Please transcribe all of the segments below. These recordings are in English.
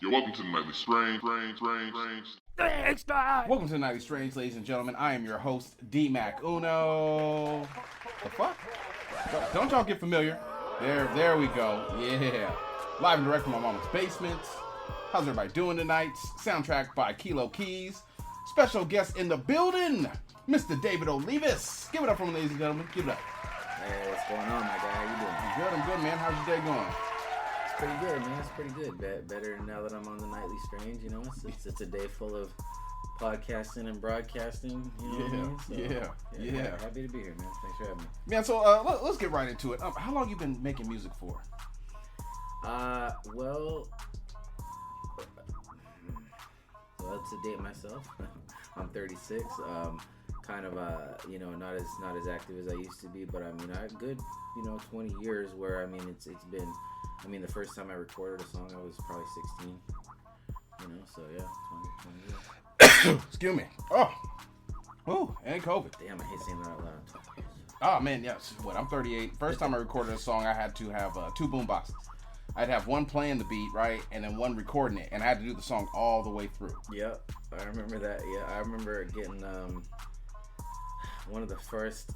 Yo, welcome to the Nightly Strange. Welcome to the Nightly Strange, ladies and gentlemen. I am your host, D-Mac Uno. The fuck? Don't y'all get familiar. There we go. Yeah. Live and direct from my mama's basement. How's everybody doing tonight? Soundtrack by Keyz. Special guest in the building, Mr. David Olivas. Give it up for me, ladies and gentlemen. Give it up. Hey, what's going on, my guy? How you doing? I'm good, man. How's your day going? It's pretty good, man. It's pretty good. Better now that I'm on the Nightly Strange. You know, it's a day full of podcasting and broadcasting. You know what I mean? Yeah. Happy to be here, man. Thanks for having me. Man, so let's get right into it. How long you been making music for? Well, to date myself, I'm 36. Kind of not as active as I used to be, but I mean, I had good 20 years where it's been. I mean, the first time I recorded a song, I was probably 16. So yeah, 20 years. Excuse me. Oh, and COVID. Damn, I hate saying that out loud. Oh man, yes. I'm 38. First time I recorded a song, I had to have two boom boxes. I'd have one playing the beat, right, and then one recording it, and I had to do the song all the way through. Yep, I remember that. Yeah, I remember getting one of the first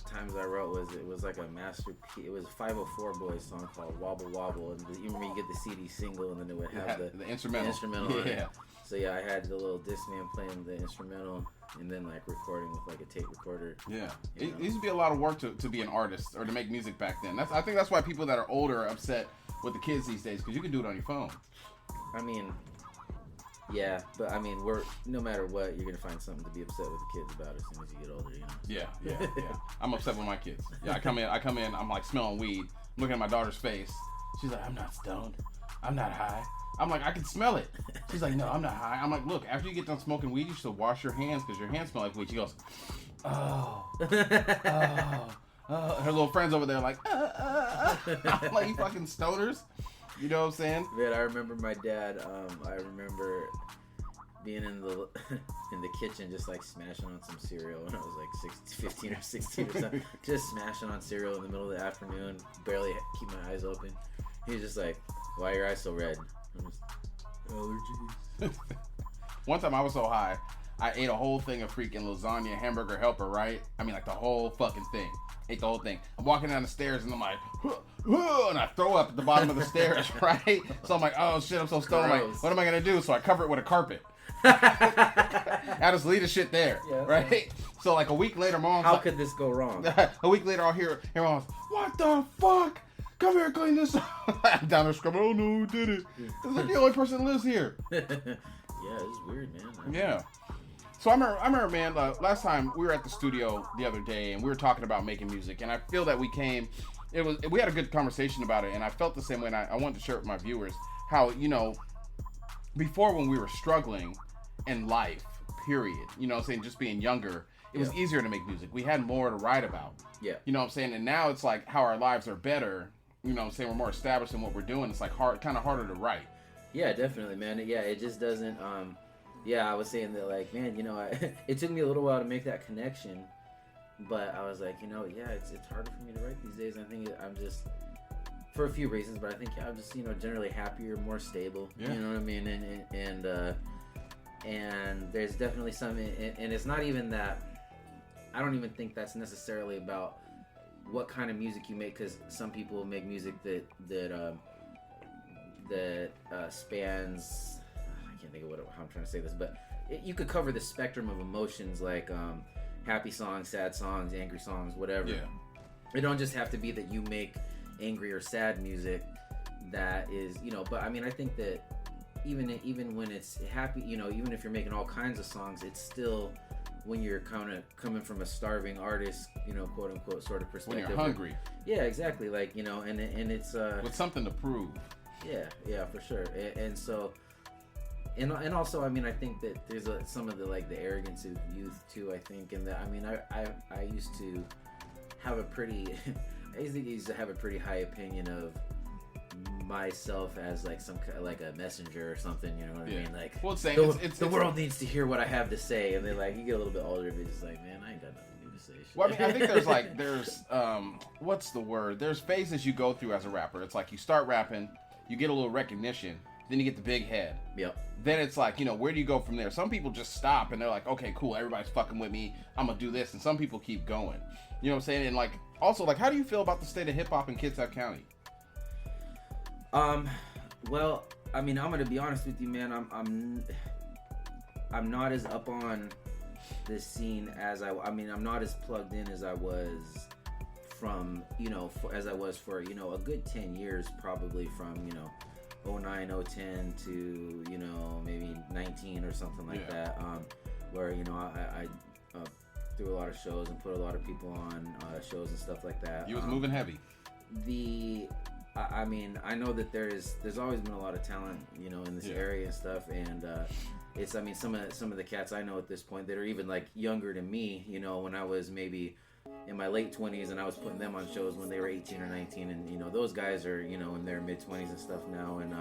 times I wrote was like a masterpiece. It was a 504 Boys song called Wobble Wobble, and you remember you get the CD single, and then it would have the instrumental. Yeah. So yeah, I had the little Discman playing the instrumental, and then like recording with like a tape recorder. Yeah, it used to be a lot of work to be an artist or to make music back then. I think that's why people that are older are upset with the kids these days, because you can do it on your phone. I mean, yeah, but I mean, no matter what, you're gonna find something to be upset with the kids about as soon as you get older, Yeah. I'm upset with my kids. Yeah, I come in, I'm like smelling weed. I'm looking at my daughter's face. She's like, I'm not stoned. I'm not high. I'm like, I can smell it. She's like, no, I'm not high. I'm like, look, after you get done smoking weed, you should wash your hands because your hands smell like weed. She goes, oh. Her little friends over there like, I'm like, you fucking stoners. You know what I'm saying? Man, I remember my dad. I remember being in the kitchen, just like smashing on some cereal when I was like 15 or 16 or something. Just smashing on cereal in the middle of the afternoon, barely keep my eyes open. He was just like, "Why are your eyes so red?" I'm just, allergies. One time I was so high, I ate a whole thing of freaking lasagna hamburger helper, right? I mean, like the whole fucking thing. Ate the whole thing. I'm walking down the stairs and I'm like, and I throw up at the bottom of the stairs, right? So I'm like, oh shit, I'm so stoned. I'm like, what am I gonna do? So I cover it with a carpet. I just leave the shit there, right? So like a week later, Mom's how like, could this go wrong? A week later, I'll hear Mom's, what the fuck? Come here, clean this up. I'm down there scrubbing. Oh no, who did it? It's like the only person that lives here. Yeah, it's weird, man. Yeah. So I remember, man, last time we were at the studio the other day and we were talking about making music, and I feel that we had a good conversation about it, and I felt the same way, and I wanted to share it with my viewers how, before when we were struggling in life, period, just being younger, it was easier to make music. We had more to write about. Yeah. You know what I'm saying? And now it's like how our lives are better, we're more established in what we're doing. It's like kind of harder to write. Yeah, definitely, man. Yeah, it just doesn't, I was saying that, like, man, it took me a little while to make that connection, but I was like, it's harder for me to write these days. I think I'm just, for a few reasons, but I think I'm just, generally happier, more stable. Yeah. You know what I mean? And there's definitely some, and it's not even that. I don't even think that's necessarily about what kind of music you make, because some people make music that spans. I can't think of how I'm trying to say this, but you could cover the spectrum of emotions, like happy songs, sad songs, angry songs, whatever. Yeah. It don't just have to be that you make angry or sad music. That is, But I mean, I think that even when it's happy, even if you're making all kinds of songs, it's still, when you're kind of coming from a starving artist, quote unquote, sort of perspective. When you're hungry. Yeah, exactly. Like, and it's with something to prove. Yeah, for sure. And so, and also, I mean, I think that there's some of the arrogance of youth too. I think, and that, I mean, I used to have a pretty, I used to have a pretty high opinion of myself as like some like a messenger or something, you know what I mean? Like, well, the world needs to hear what I have to say, and then like you get a little bit older, but it's just like, man, I ain't got nothing new to say. Shit. Well, I mean, I think there's what's the word? There's phases you go through as a rapper. It's like you start rapping, you get a little recognition, then you get the big head. Yep. Then it's like, you know, where do you go from there? Some people just stop and they're like, okay, cool, everybody's fucking with me, I'm gonna do this. And some people keep going. You know what I'm saying? And like, also, like, how do you feel about the state of hip hop in Kitsap County? Well, I mean, I'm gonna be honest with you, man. I'm not as up on this scene as I mean, I'm not as plugged in as I was from, you know, as I was for, you know, a good 10 years, probably from, you know, 09, 010 to, you know, maybe 19 or something like that, where, you know, I threw a lot of shows and put a lot of people on shows and stuff like that. You was moving heavy. I mean, I know that there's always been a lot of talent, you know, in this area and stuff, and it's, I mean, some of the cats I know at this point that are even like younger than me, you know, when I was maybe in my late 20s and I was putting them on shows when they were 18 or 19, and you know, those guys are, you know, in their mid 20s and stuff now, and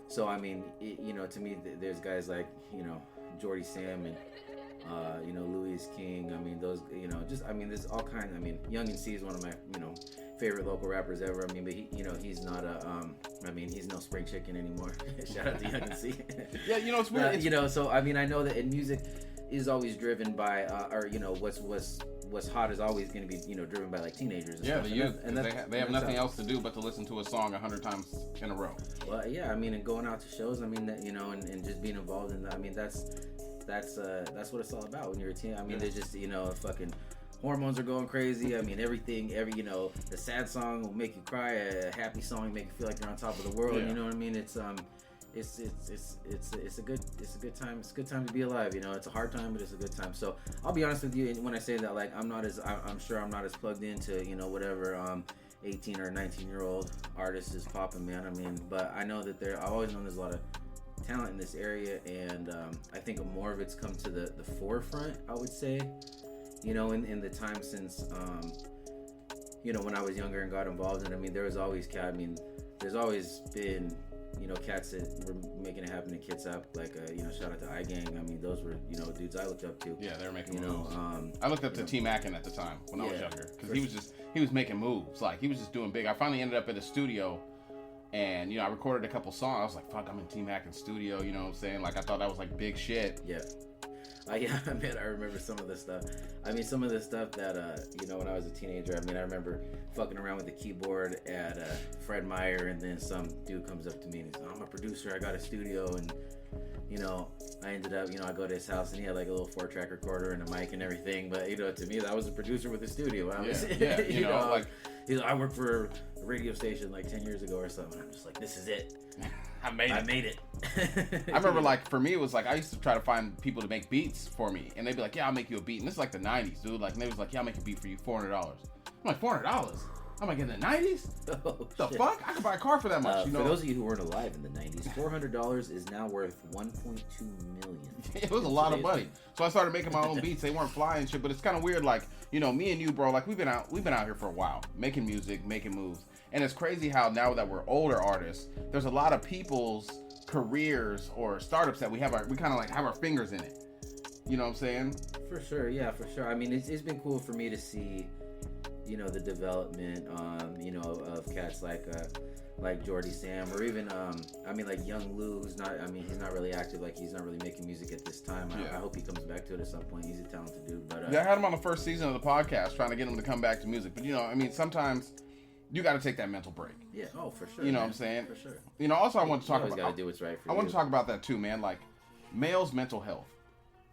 so I mean, you know, to me, there's guys like, you know, Jordy Sam and you know, Louis King. I mean, those, you know, just, I mean, there's all kinds. I mean, Young and C is one of my, you know, favorite local rappers ever. I mean, but he, you know, he's not a, I mean, he's no spring chicken anymore. Shout out to Young and C. Yeah, you know, it's weird. You know, so I mean, I know that in music is always driven by, or you know, what's hot is always going to be, you know, driven by like teenagers. And yeah, stuff. the youth. And they have nothing else to do but to listen to a song 100 times in a row. Well, yeah, I mean, and going out to shows. I mean, that, you know, and just being involved in that. I mean, that's what it's all about when you're a teen. I mean, there's just, you know, fucking hormones are going crazy. I mean, you know, a sad song will make you cry, a happy song will make you feel like you're on top of the world. You know what I mean? It's a good time. It's a good time to be alive. You know, it's a hard time, but it's a good time. So I'll be honest with you, and when I say that, like, I'm sure I'm not as plugged into, you know, whatever 18 or 19-year-old artist is popping, man. I mean, but I know that I always know there's a lot of talent in this area, and I think more of it's come to the forefront, I would say, you know, in the time since you know, when I was younger and got involved in it. I mean, there was always there's always been, you know, cats that were making it happen in Kitsap, like you know, shout out to iGang. I mean, those were, you know, dudes I looked up to. Yeah, they were making moves. I looked up to T Mackin at the time when I was younger, because he was making moves, like he was just doing big. I finally ended up at a studio. And, you know, I recorded a couple songs. I was like, fuck, I'm in T-Mackin's studio, you know what I'm saying? Like, I thought that was, like, big shit. Yeah. Yeah, man, I remember some of the stuff. I mean, some of the stuff that, you know, when I was a teenager, I mean, I remember fucking around with the keyboard at Fred Meyer, and then some dude comes up to me and he's like, I'm a producer, I got a studio, and, you know, I ended up, you know, I go to his house and he had, like, a little 4-track recorder and a mic and everything, but, you know, to me, I was a producer with a studio. You know, like... He's like, I worked for a radio station like 10 years ago or something. I'm just like, this is it. I made it. I remember, like, for me, it was like, I used to try to find people to make beats for me. And they'd be like, yeah, I'll make you a beat. And this is like the 90s, dude. Like, and they was like, yeah, I'll make a beat for you, $400. I'm like, $400? I'm like, in the 90s? Oh, the fuck? I could buy a car for that much, you know? For those of you who weren't alive in the 90s, $400 is now worth $1.2 million. It was a lot of money. So I started making my own beats. They weren't flying shit, but it's kind of weird. Like, you know, me and you, bro, like, we've been out here for a while, making music, making moves. And it's crazy how now that we're older artists, there's a lot of people's careers or startups that we kind of like have our fingers in it. You know what I'm saying? For sure, yeah, for sure. I mean, it's been cool for me to see, you know, the development, you know, of cats like Jordy Sam, or even, I mean, like Young Lou, who's not, I mean, he's not really active, like he's not really making music at this time. I hope he comes back to it at some point. He's a talented dude. But yeah, I had him on the first season of the podcast, trying to get him to come back to music. But, you know, I mean, sometimes you got to take that mental break. Yeah, oh, for sure. You know what I'm saying? For sure. You know, also I want to talk about. You got to do what's right for you. I want to talk about that too, man. Like, males' mental health.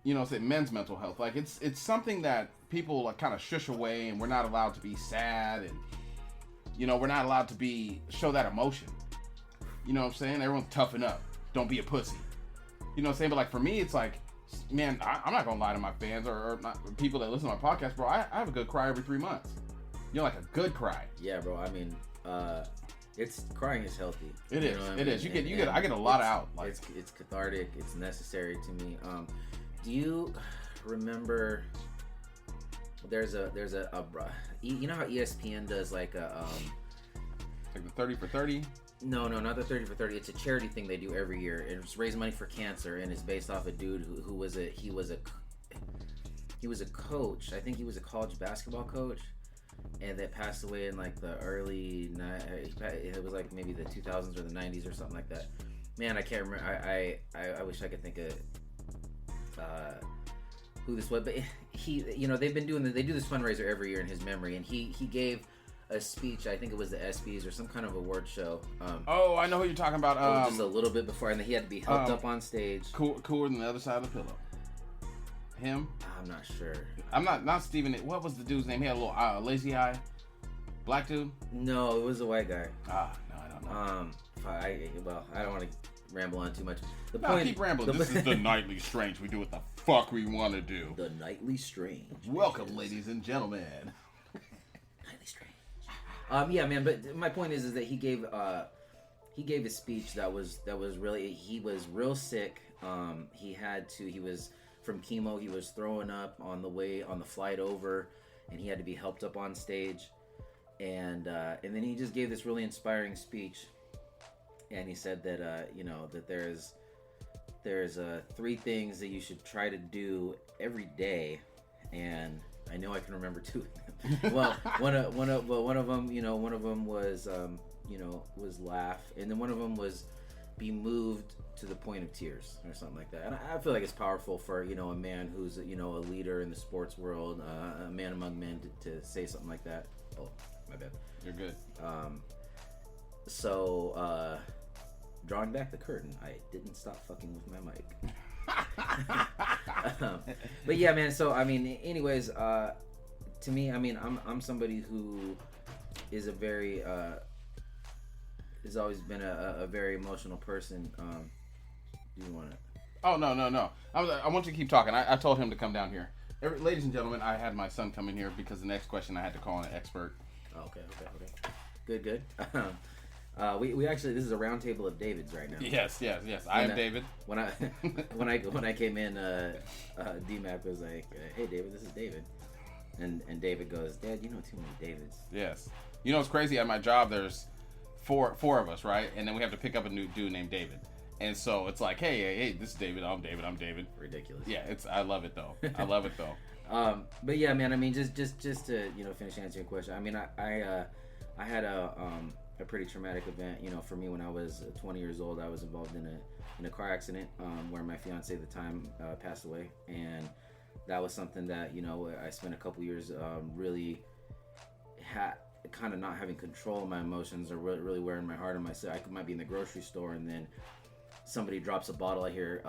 You know, say men's mental health. Like, it's something that people like kind of shush away, and we're not allowed to be sad, and you know, we're not allowed to show that emotion. You know what I'm saying? Everyone's toughen up. Don't be a pussy. You know what I'm saying? But like for me, it's like, man, I'm not gonna lie to my fans or not people that listen to my podcast, bro. I have a good cry every 3 months. You know, like a good cry. Yeah, bro. I mean, it's crying is healthy. It is. It is. I get a lot out. Like, it's cathartic. It's necessary to me. Do you remember? There's a you know how ESPN does like a like the 30 for 30. No, not the 30 for 30. It's a charity thing they do every year. It's raise money for cancer, and it's based off a dude who was a coach. I think he was a college basketball coach, and that passed away in like the early. It was like maybe the 2000s or the 90s or something like that. Man, I can't remember. I wish I could think of who this was, but he, you know, they've been doing they do this fundraiser every year in his memory, and he gave a speech. I think it was the ESPYs or some kind of award show. Oh, I know who you're talking about. Just a little bit before, and then he had to be helped up on stage. Cooler than the other side of the pillow. Him? I'm not sure. I'm not Steven. What was the dude's name? He had a little lazy eye. Black dude? No, it was a white guy. No, I don't know. I don't want to ramble on too much. Keep rambling. This is the Nightly Strange. We do what the fuck we want to do. The Nightly Strange. Welcome, ladies and gentlemen. Nightly Strange. Yeah, man. But my point is that he gave a speech that was really, he was real sick. He was from chemo. He was throwing up on the flight over, and he had to be helped up on stage. And then he just gave this really inspiring speech, and he said that that there's 3 things that you should try to do every day, and I know I can remember 2 of them. Well, one of them was was laugh, and then one of them was be moved to the point of tears or something like that. And I feel like it's powerful for a man who's a leader in the sports world, a man among men, to say something like that. Oh, my bad. You're good. So drawing back the curtain, I didn't stop fucking with my mic. But yeah, man. So I mean, anyways, to me, I mean, I'm somebody who is a very has always been a very emotional person. Do you want to? Oh no. I want you to keep talking. I told him to come down here. Ladies and gentlemen, I had my son come in here because the next question I had to call an expert. Okay. Good. We actually, this is a round table of Davids right now. Yes. I am David. When I came in, D-Mac was like, "Hey, David, this is David," and David goes, "Dad, you know too many Davids." Yes. You know what's crazy? At my job, there's four of us, right? And then we have to pick up a new dude named David. And so it's like, hey, this is David. I'm David. Ridiculous. Yeah, I love it though. But yeah, man. I mean, just to finish answering your question. I mean, I had a pretty traumatic event. For me, when I was 20 years old, I was involved in a car accident where my fiance at the time passed away, and that was something that I spent a couple years really kind of not having control of my emotions, or really wearing my heart on myself. I might be in the grocery store, and then somebody drops a bottle. I hear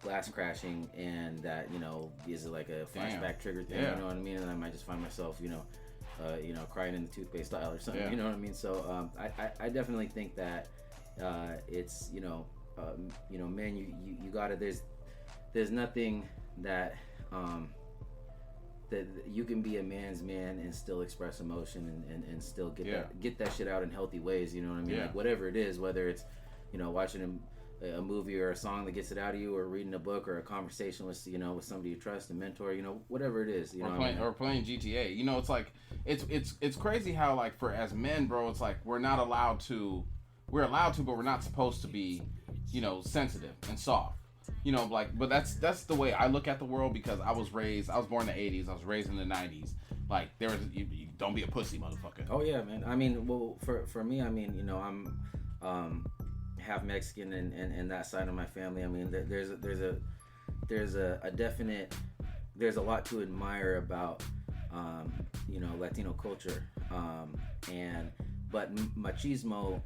glass crashing, and that is like a flashback trigger thing. Yeah. You know what I mean? And I might just find myself crying in the toothpaste aisle or something. Yeah. You know what I mean? So I definitely think that it's men, you gotta, there's nothing that that you can be a man's man and still express emotion and still get that shit out in healthy ways. You know what I mean? Yeah. Like whatever it is, whether it's watching a movie or a song that gets it out of you, or reading a book, or a conversation with with somebody you trust, a mentor, whatever it is, or playing GTA. It's like it's crazy how, like, for as men, bro, it's like we're allowed to, but we're not supposed to be sensitive and soft. But that's the way I look at the world, because I was born in the 80s, I was raised in the 90s. Like, there was, you don't be a pussy, motherfucker. Oh yeah, man. I mean, well, for me, I mean, I'm half Mexican, and that side of my family. I mean, there's a definite, there's a lot to admire about Latino culture, but machismo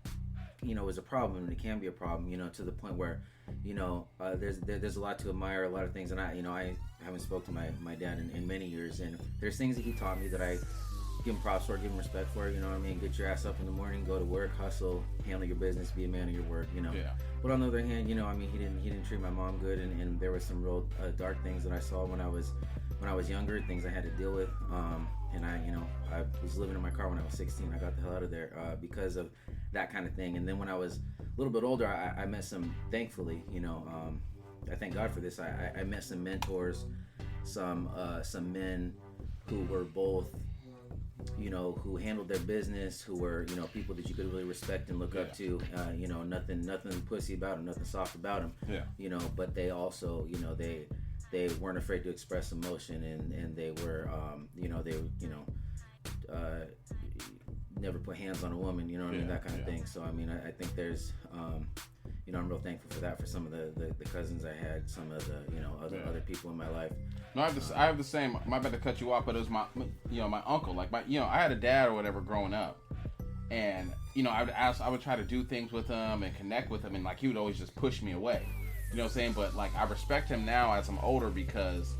is a problem, and it can be a problem, to the point where there's a lot to admire, a lot of things, and I haven't spoke to my dad in many years, and there's things that he taught me that I give him props for, give him respect for. Get your ass up in the morning, go to work, hustle, handle your business, be a man of your word. Yeah. But on the other hand, he didn't treat my mom good, and there were some real dark things that I saw when I was younger, things I had to deal with. And I was living in my car when I was 16. I got the hell out of there because of that kind of thing. And then when I was a little bit older, I met some, thankfully, I thank God for this. I met some mentors, some men who were both, who handled their business, who were, people that you could really respect and look up to. Nothing pussy about them, nothing soft about them. Yeah. But they also, they weren't afraid to express emotion, and they were, never put hands on a woman, you know what I mean, that kind of thing. So I mean, I think there's, you know, I'm real thankful for that, for some of the cousins I had, some of the, you know, other people in my life. No, I have the same. My bad to cut you off, but it was my uncle. Like I had a dad or whatever growing up, and you know, I would try to do things with him and connect with him, and like he would always just push me away. You know what I'm saying? But like I respect him now as I'm older because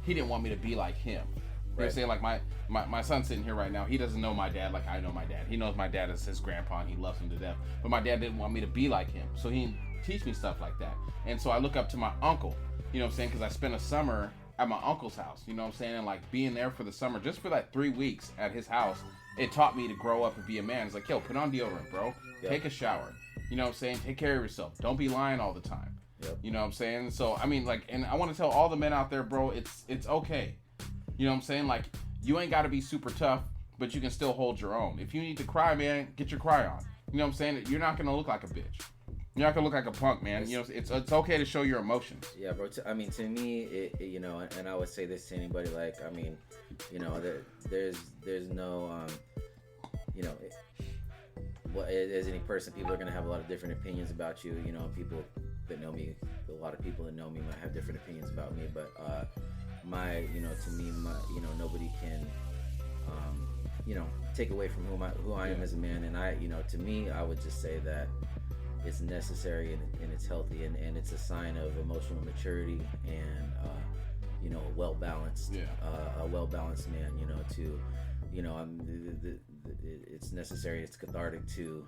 he didn't want me to be like him. You know what I'm saying? Like my son's sitting here right now. He doesn't know my dad like I know my dad. He knows my dad as his grandpa and he loves him to death. But my dad didn't want me to be like him. So he didn't teach me stuff like that. And so I look up to my uncle, you know what I'm saying? Because I spent a summer at my uncle's house, you know what I'm saying? And like being there for the summer, just for like 3 weeks at his house, it taught me to grow up and be a man. It's like, yo, put on deodorant, bro. Yep. Take a shower. You know what I'm saying? Take care of yourself. Don't be lying all the time. Yep. You know what I'm saying? So, I mean, like, and I want to tell all the men out there, bro, it's okay. You know what I'm saying? Like, you ain't got to be super tough, but you can still hold your own. If you need to cry, man, get your cry on. You know what I'm saying? You're not going to look like a bitch. You're not going to look like a punk, man. You know, it's okay to show your emotions. Yeah, bro. I mean, to me, you know, and I would say this to anybody, like, I mean, you know, there's no, you know, well, as any person, people are going to have a lot of different opinions about you. You know, people that know me, a lot of people that know me might have different opinions about me, but you know, to me, you know, nobody can, you know, take away from who I am as a man. And you know, to me, I would just say that it's necessary and it's healthy and it's a sign of emotional maturity and, you know, a well-balanced man, you know, to, you know, it's necessary, it's cathartic to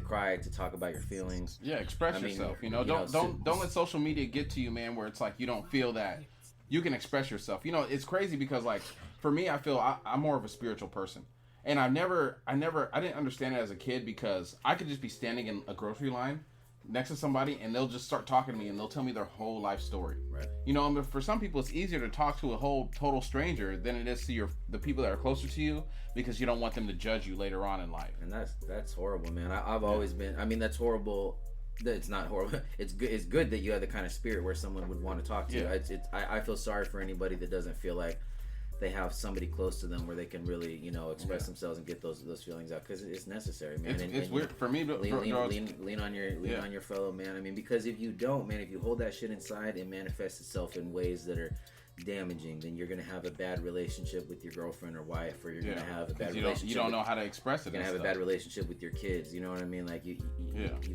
cry, to talk about your feelings. Yeah, express yourself. You know, don't let social media get to you, man, where it's like you don't feel that you can express yourself. You know, it's crazy because like for me, I feel I'm more of a spiritual person. And I didn't understand it as a kid because I could just be standing in a grocery line next to somebody and they'll just start talking to me and they'll tell me their whole life story. Right. You know, for some people it's easier to talk to a whole total stranger than it is to the people that are closer to you because you don't want them to judge you later on in life. And that's horrible, man. I've always been. I mean, that's horrible. It's not horrible. It's good. It's good that you have the kind of spirit where someone would want to talk to you. I feel sorry for anybody that doesn't feel like they have somebody close to them where they can really, you know, express themselves and get those feelings out because it's necessary, man. It's weird for me. Lean on your fellow man. I mean, because if you don't, man, if you hold that shit inside, it manifests itself in ways that are damaging. Then you're gonna have a bad relationship with your girlfriend or wife, or you're gonna have a bad relationship. You don't know how to express it. You're gonna have a bad relationship with your kids. You know what I mean? Like you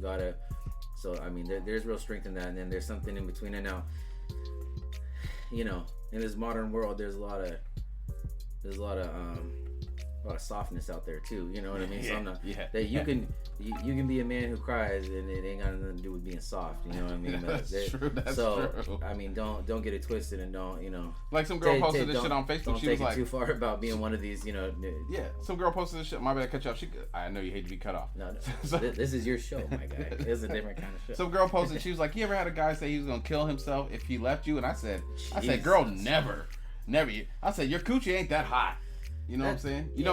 gotta. So I mean, there's real strength in that, and then there's something in between it now. You know, in this modern world, there's a lot of softness out there too. You know what I mean? So I'm not that you can be a man who cries and it ain't got nothing to do with being soft. You know what I mean? That's true. I mean, don't get it twisted and don't, you know. Like some girl posted this shit on Facebook. Don't she take was like, it too far about being one of these, you know. Yeah, some girl posted this shit. My bad, cut you off. I know you hate to be cut off. No. This is your show, my guy. This is a different kind of show. Some girl posted. She was like, "You ever had a guy say he was gonna kill himself if he left you?" And I said, "Girl, never." I said, your coochie ain't that hot. You know what I'm saying? You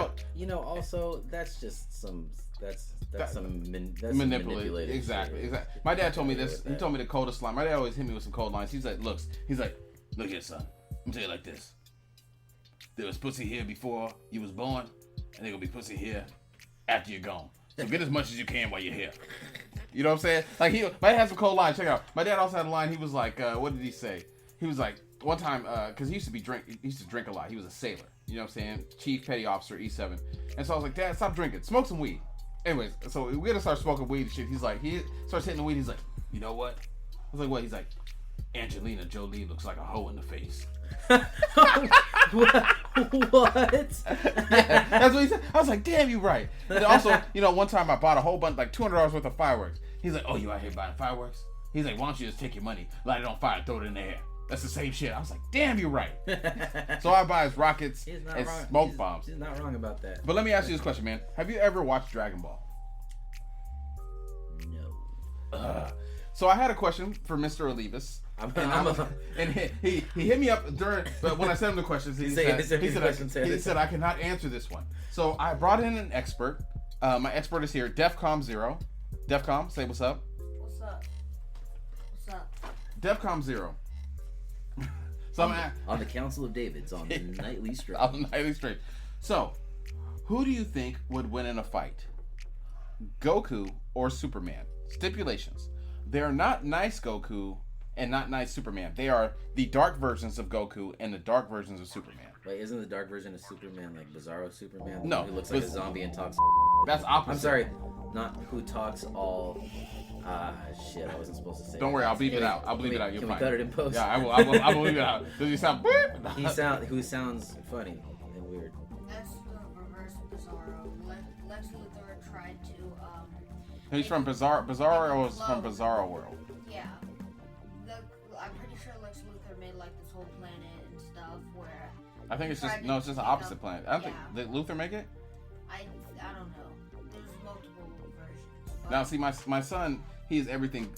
know. Also, that's just some manipulated. Exactly. My dad told me this. He told me the coldest line. My dad always hit me with some cold lines. He's like, look here, son. Let me tell you like this. There was pussy here before you was born, and there gonna be pussy here after you're gone. So get as much as you can while you're here. You know what I'm saying? Like my dad has some cold lines. Check it out. My dad also had a line. He was like, what did he say? He was like, one time, because he used to drink a lot. He was a sailor. You know what I'm saying? Chief Petty Officer, E7. And so I was like, Dad, stop drinking. Smoke some weed. Anyways, so we gotta start smoking weed and shit. He's like, he starts hitting the weed. He's like, you know what? I was like, what? He's like, Angelina Jolie looks like a hoe in the face. What? Yeah, that's what he said. I was like, damn, you right. And also, you know, one time I bought a whole bunch, like $200 worth of fireworks. He's like, oh, you out here buying fireworks? He's like, why don't you just take your money, light it on fire, and throw it in the air? That's the same shit. I was like, damn, you're right. So I buy his rockets and smoke bombs. He's not wrong about that. But let me ask you this question, man. Have you ever watched Dragon Ball? No. So I had a question for Mr. Olivas. And he hit me up during, but when I sent him the questions, he said I cannot answer this one. So I brought in an expert. My expert is here, Defcom 0. Defcom, say what's up. What's up? What's up? Defcom 0. So on the Council of Davids on the Nightly Stream. On the Nightly Stream. So, Who do you think would win in a fight? Goku or Superman? Stipulations. They are not nice Goku and not nice Superman. They are the dark versions of Goku and the dark versions of Superman. Wait, isn't the dark version of Superman like Bizarro Superman? No, Who looks like a zombie and talks. That's opposite. I'm sorry, not who talks all. Shit, I wasn't supposed to say. Don't worry, I'll beep it out. I'll Can bleep it out. You're Can fine. we cut it in post? Yeah, I will. I will leave it out. Does he sound beep? Who sounds funny and weird. That's the reverse of Bizarro. Lex Luthor tried to He's from Bizarro. Bizarro is from Bizarro World. Yeah. I'm pretty sure Lex Luthor made like this whole planet and stuff where I think it's just tried to no, it's just the take opposite up- planet. I don't yeah. think did Luther make it? I don't know. There's multiple versions. But Now, see, my son, he is everything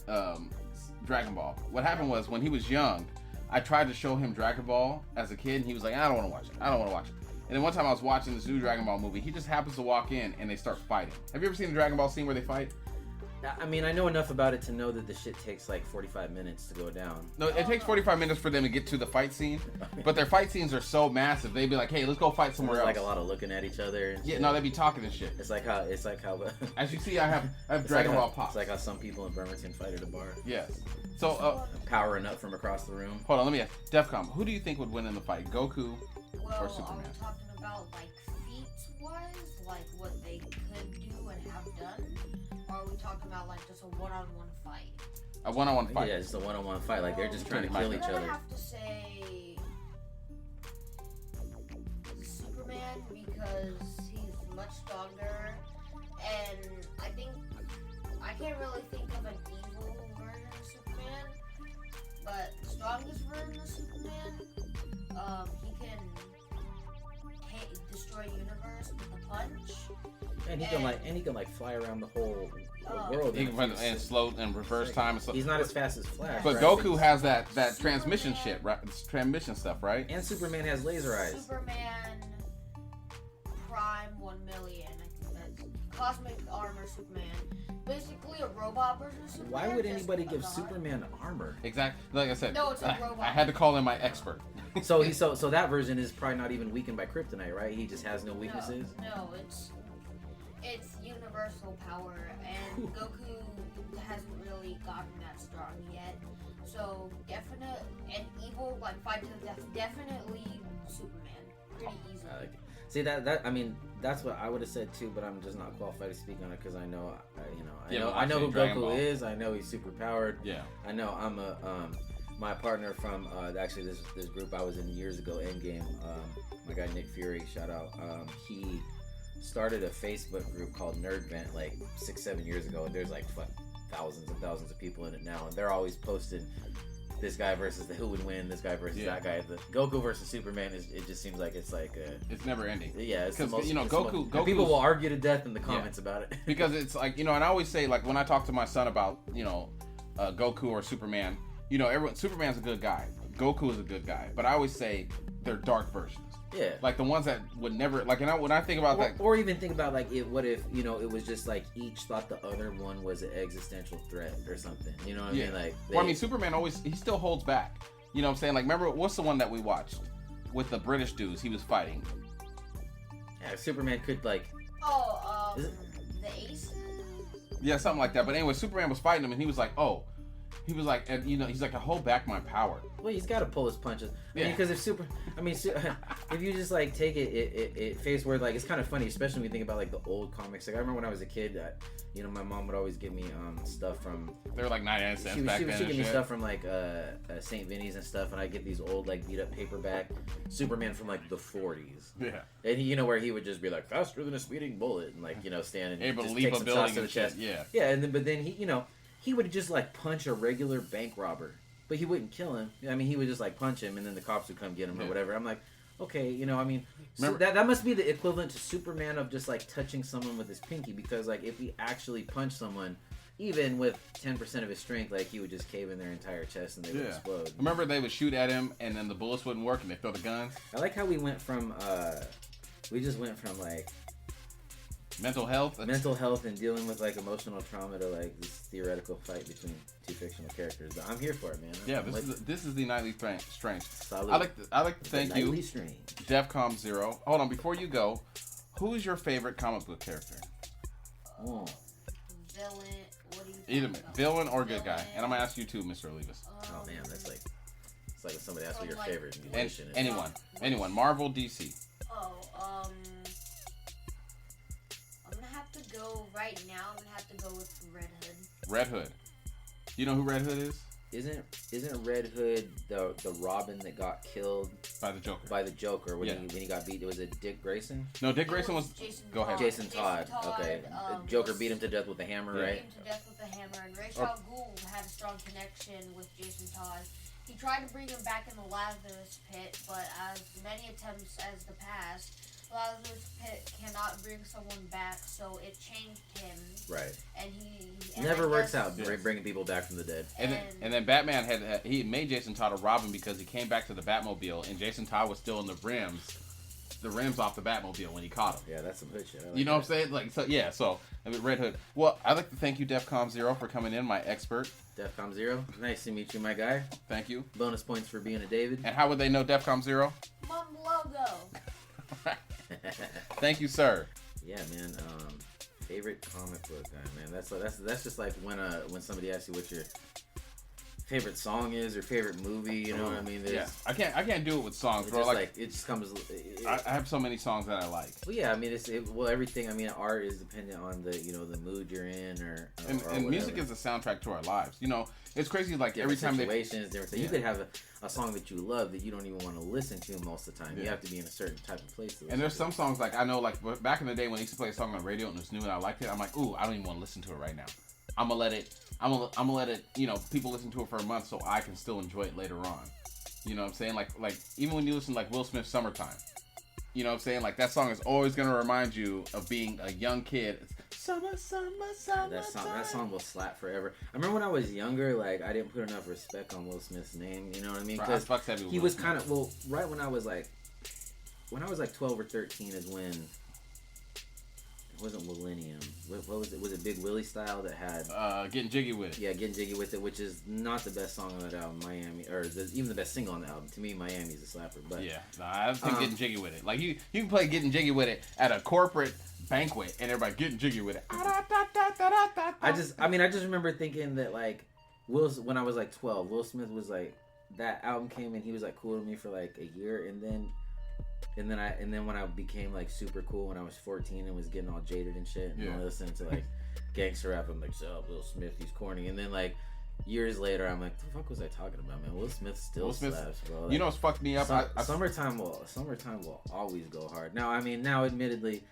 Dragon Ball. What happened was when he was young, I tried to show him Dragon Ball as a kid, and he was like, I don't want to watch it. I don't want to watch it. And then one time I was watching this new Dragon Ball movie. He just happens to walk in, and they start fighting. Have you ever seen the Dragon Ball scene where they fight? I mean, I know enough about it to know that the shit takes like 45 minutes to go down. No, it takes 45 minutes for them to get to the fight scene, but their fight scenes are so massive. They'd be like, hey, let's go fight somewhere There's else. like a lot of looking at each other. And Yeah, shit. no, they'd be talking and shit. It's like how. As you see, I have It's Dragon like Ball how, pops. It's like how some people in Bremerton fight at a bar, Yes. So, powering up from across the room. hold on, let me ask. Defcom, who do you think would win in the fight? Goku well, or are Superman? we talking about like feats-wise, like what they could do and have done, or are we talking about like just a one-on-one fight? A one-on-one fight. Yeah, just a one-on-one fight. Like they're just trying to Pretty kill much. each I'm other. gonna have to say Superman because he's much stronger, and I can't really think of an evil version of Superman, but the strongest version of Superman, he can destroy universe with a punch. And he can like fly around the whole world. He can run and slow and reverse time and stuff. He's not as fast as Flash. But right? Goku has that transmission shit, right? It's transmission stuff, right? And Superman has laser eyes. Superman Prime 1 million. I think that's Cosmic Armor Superman. Basically a robot version of Superman. Why would just anybody a give god. Superman armor? Exactly. Like I said, No, it's a robot. I had to call in my expert. So that version is probably not even weakened by kryptonite, right? He just has no weaknesses. No, it's universal power, and Goku hasn't really gotten that strong yet. So definite and evil, like fight to the death. Definitely Superman, pretty easy. I like it. See that I mean that's what I would have said too, but I'm just not qualified to speak on it because I know I know who Dragon Goku Ball. is. I know he's super powered. Yeah. I know I'm a my partner from actually this group I was in years ago, Endgame. My guy Nick Fury, shout out. He started a Facebook group called Nerd Vent like 6-7 years ago. There's like thousands and thousands of people in it now, and they're always posting this guy versus who would win, this guy versus that guy. The Goku versus Superman it just seems like it's like it's never ending. yeah, it's the Because most, Goku, it's the most- and Goku's- people will argue to death in the comments about it. Because it's like, and I always say, like, when I talk to my son about Goku or Superman, Superman's a good guy, Goku is a good guy, but I always say they're dark versions. Yeah. Like the ones that would never, like, when I think about that, Or even think about like what if it was just like each thought the other one was an existential threat or something. You know what I mean? Like, well, I mean, Superman he still holds back. You know what I'm saying? Like, remember what's the one that we watched with the British dudes? He was fighting. yeah, Superman could like. Is it- The Aces. Yeah, something like that. But anyway, Superman was fighting him, and he was like, and he's like, I hold back my power. Well, he's got to pull his punches. I mean, because if you just like take it face where like it's kind of funny, especially when you think about like the old comics. Like I remember when I was a kid, my mom would always give me stuff from. They were like 99 cents back then. She'd give me stuff from like St. Vinny's and stuff, and I get these old like beat up paperback Superman from like the 40s. Yeah. And he, where he would just be like faster than a speeding bullet, and like stand and Able to just leap take a some building shots to the and shit, chest. yeah. Yeah, and but then he would just like punch a regular bank robber, but he wouldn't kill him. I mean, he would just like punch him, and then the cops would come get him or whatever. I'm like, okay, I mean, so that must be the equivalent to Superman of just like touching someone with his pinky, because like if he actually punched someone, even with 10% of his strength, like he would just cave in their entire chest and they would explode. Remember, they would shoot at him, and then the bullets wouldn't work, and they throw the guns. I like how we went from like Mental health and dealing with like emotional trauma to like this theoretical fight between two fictional characters. But I'm here for it, man. Yeah, this is the Nightly Strange. Solid. I like to thank you, Nightly Strange. Defcom 0. Hold on, before you go, Who is your favorite comic book character? Oh. Villain. What do you Either think about? villain or good guy. And I'm gonna ask you too, Mr. Olivas. Oh man, that's like it's like if somebody asks what your Like- favorite And musician is. anyone, Marvel, DC. Oh, I'm gonna have to go right now. I'm gonna have to go with Red Hood. Red Hood. You know who Red Hood is? Isn't Red Hood the Robin that got killed By the Joker. by the Joker when Yeah. he got beat? Was it Dick Grayson? No, Dick Grayson It was. Jason Go ahead. Todd. Jason Todd. Okay. Joker was- beat him to death with a hammer, Yeah. right? Beat him to death with a hammer, and Ra's al Ghul had a strong connection with Jason Todd. He tried to bring him back in the Lazarus Pit, but as many attempts as the past, Lazarus Pit cannot bring someone back, so it changed him, Right. and he Never I works guess- out bringing people back from the dead. And then Batman he made Jason Todd a Robin because he came back to the Batmobile and Jason Todd was still in the rims off the Batmobile when he caught him. Yeah, that's some hood shit. I like You know what I'm that. saying? Like, so yeah. So I mean, Red Hood. Well, I'd like to thank you, DEFCON 0, for coming in, my expert. DEFCON 0. Nice to meet you, my guy. Thank you. Bonus points for being a David. And how would they know DEFCON 0? Mom logo. Thank you, sir. Yeah, man. Favorite comic book guy, man. That's just like when somebody asks you what your favorite song is or favorite movie. You know what I mean? Yeah, I can't do it with songs, It's bro. just Like, it just comes. I have so many songs that I like. Well, yeah, I mean, everything. I mean, art is dependent on the mood you're in, And music is the soundtrack to our lives. You know, it's crazy. Like every time situations, different things. Yeah. You could have a song that you love that you don't even want to listen to most of the time. You Yeah. have to be in a certain type of place. To listen And there's to some songs like I know, like back in the day when I used to play a song on the radio and it was new and I liked it. I'm like, ooh, I don't even want to listen to it right now. I'm gonna let it. You know, people listen to it for a month so I can still enjoy it later on. You know what I'm saying? Like even when you listen to like Will Smith's "Summertime," you know what I'm saying? Like that song is always gonna remind you of being a young kid. It's summer. that song will slap forever. I remember when I was younger, like I didn't put enough respect on Will Smith's name. You know what I mean? Bro, I Because fucked heavy with he Will was Smith. kind of right when I was like 12 or 13 is when it wasn't Millennium. What was it? Was it Big Willie style that had Getting Jiggy with It. yeah, Getting Jiggy with It, which is not the best song on that album, Miami, or even the best single on the album. To me, Miami's a slapper. But Yeah, I think Getting Jiggy with It. Like you can play Getting Jiggy with It at a corporate banquet and everybody getting jiggy with it. I just remember thinking that like when I was like 12, Will Smith was like that album came and he was like cool to me for like a year, and then when I became like super cool when I was 14 and was getting all jaded and shit and I listened to like gangster rap, I'm like, so Will Smith, he's corny, and then like years later I'm like, the fuck was I talking about, man? Will Smith still slaps, bro. Like, you know what's fucked me up? Summertime will always go hard. Now admittedly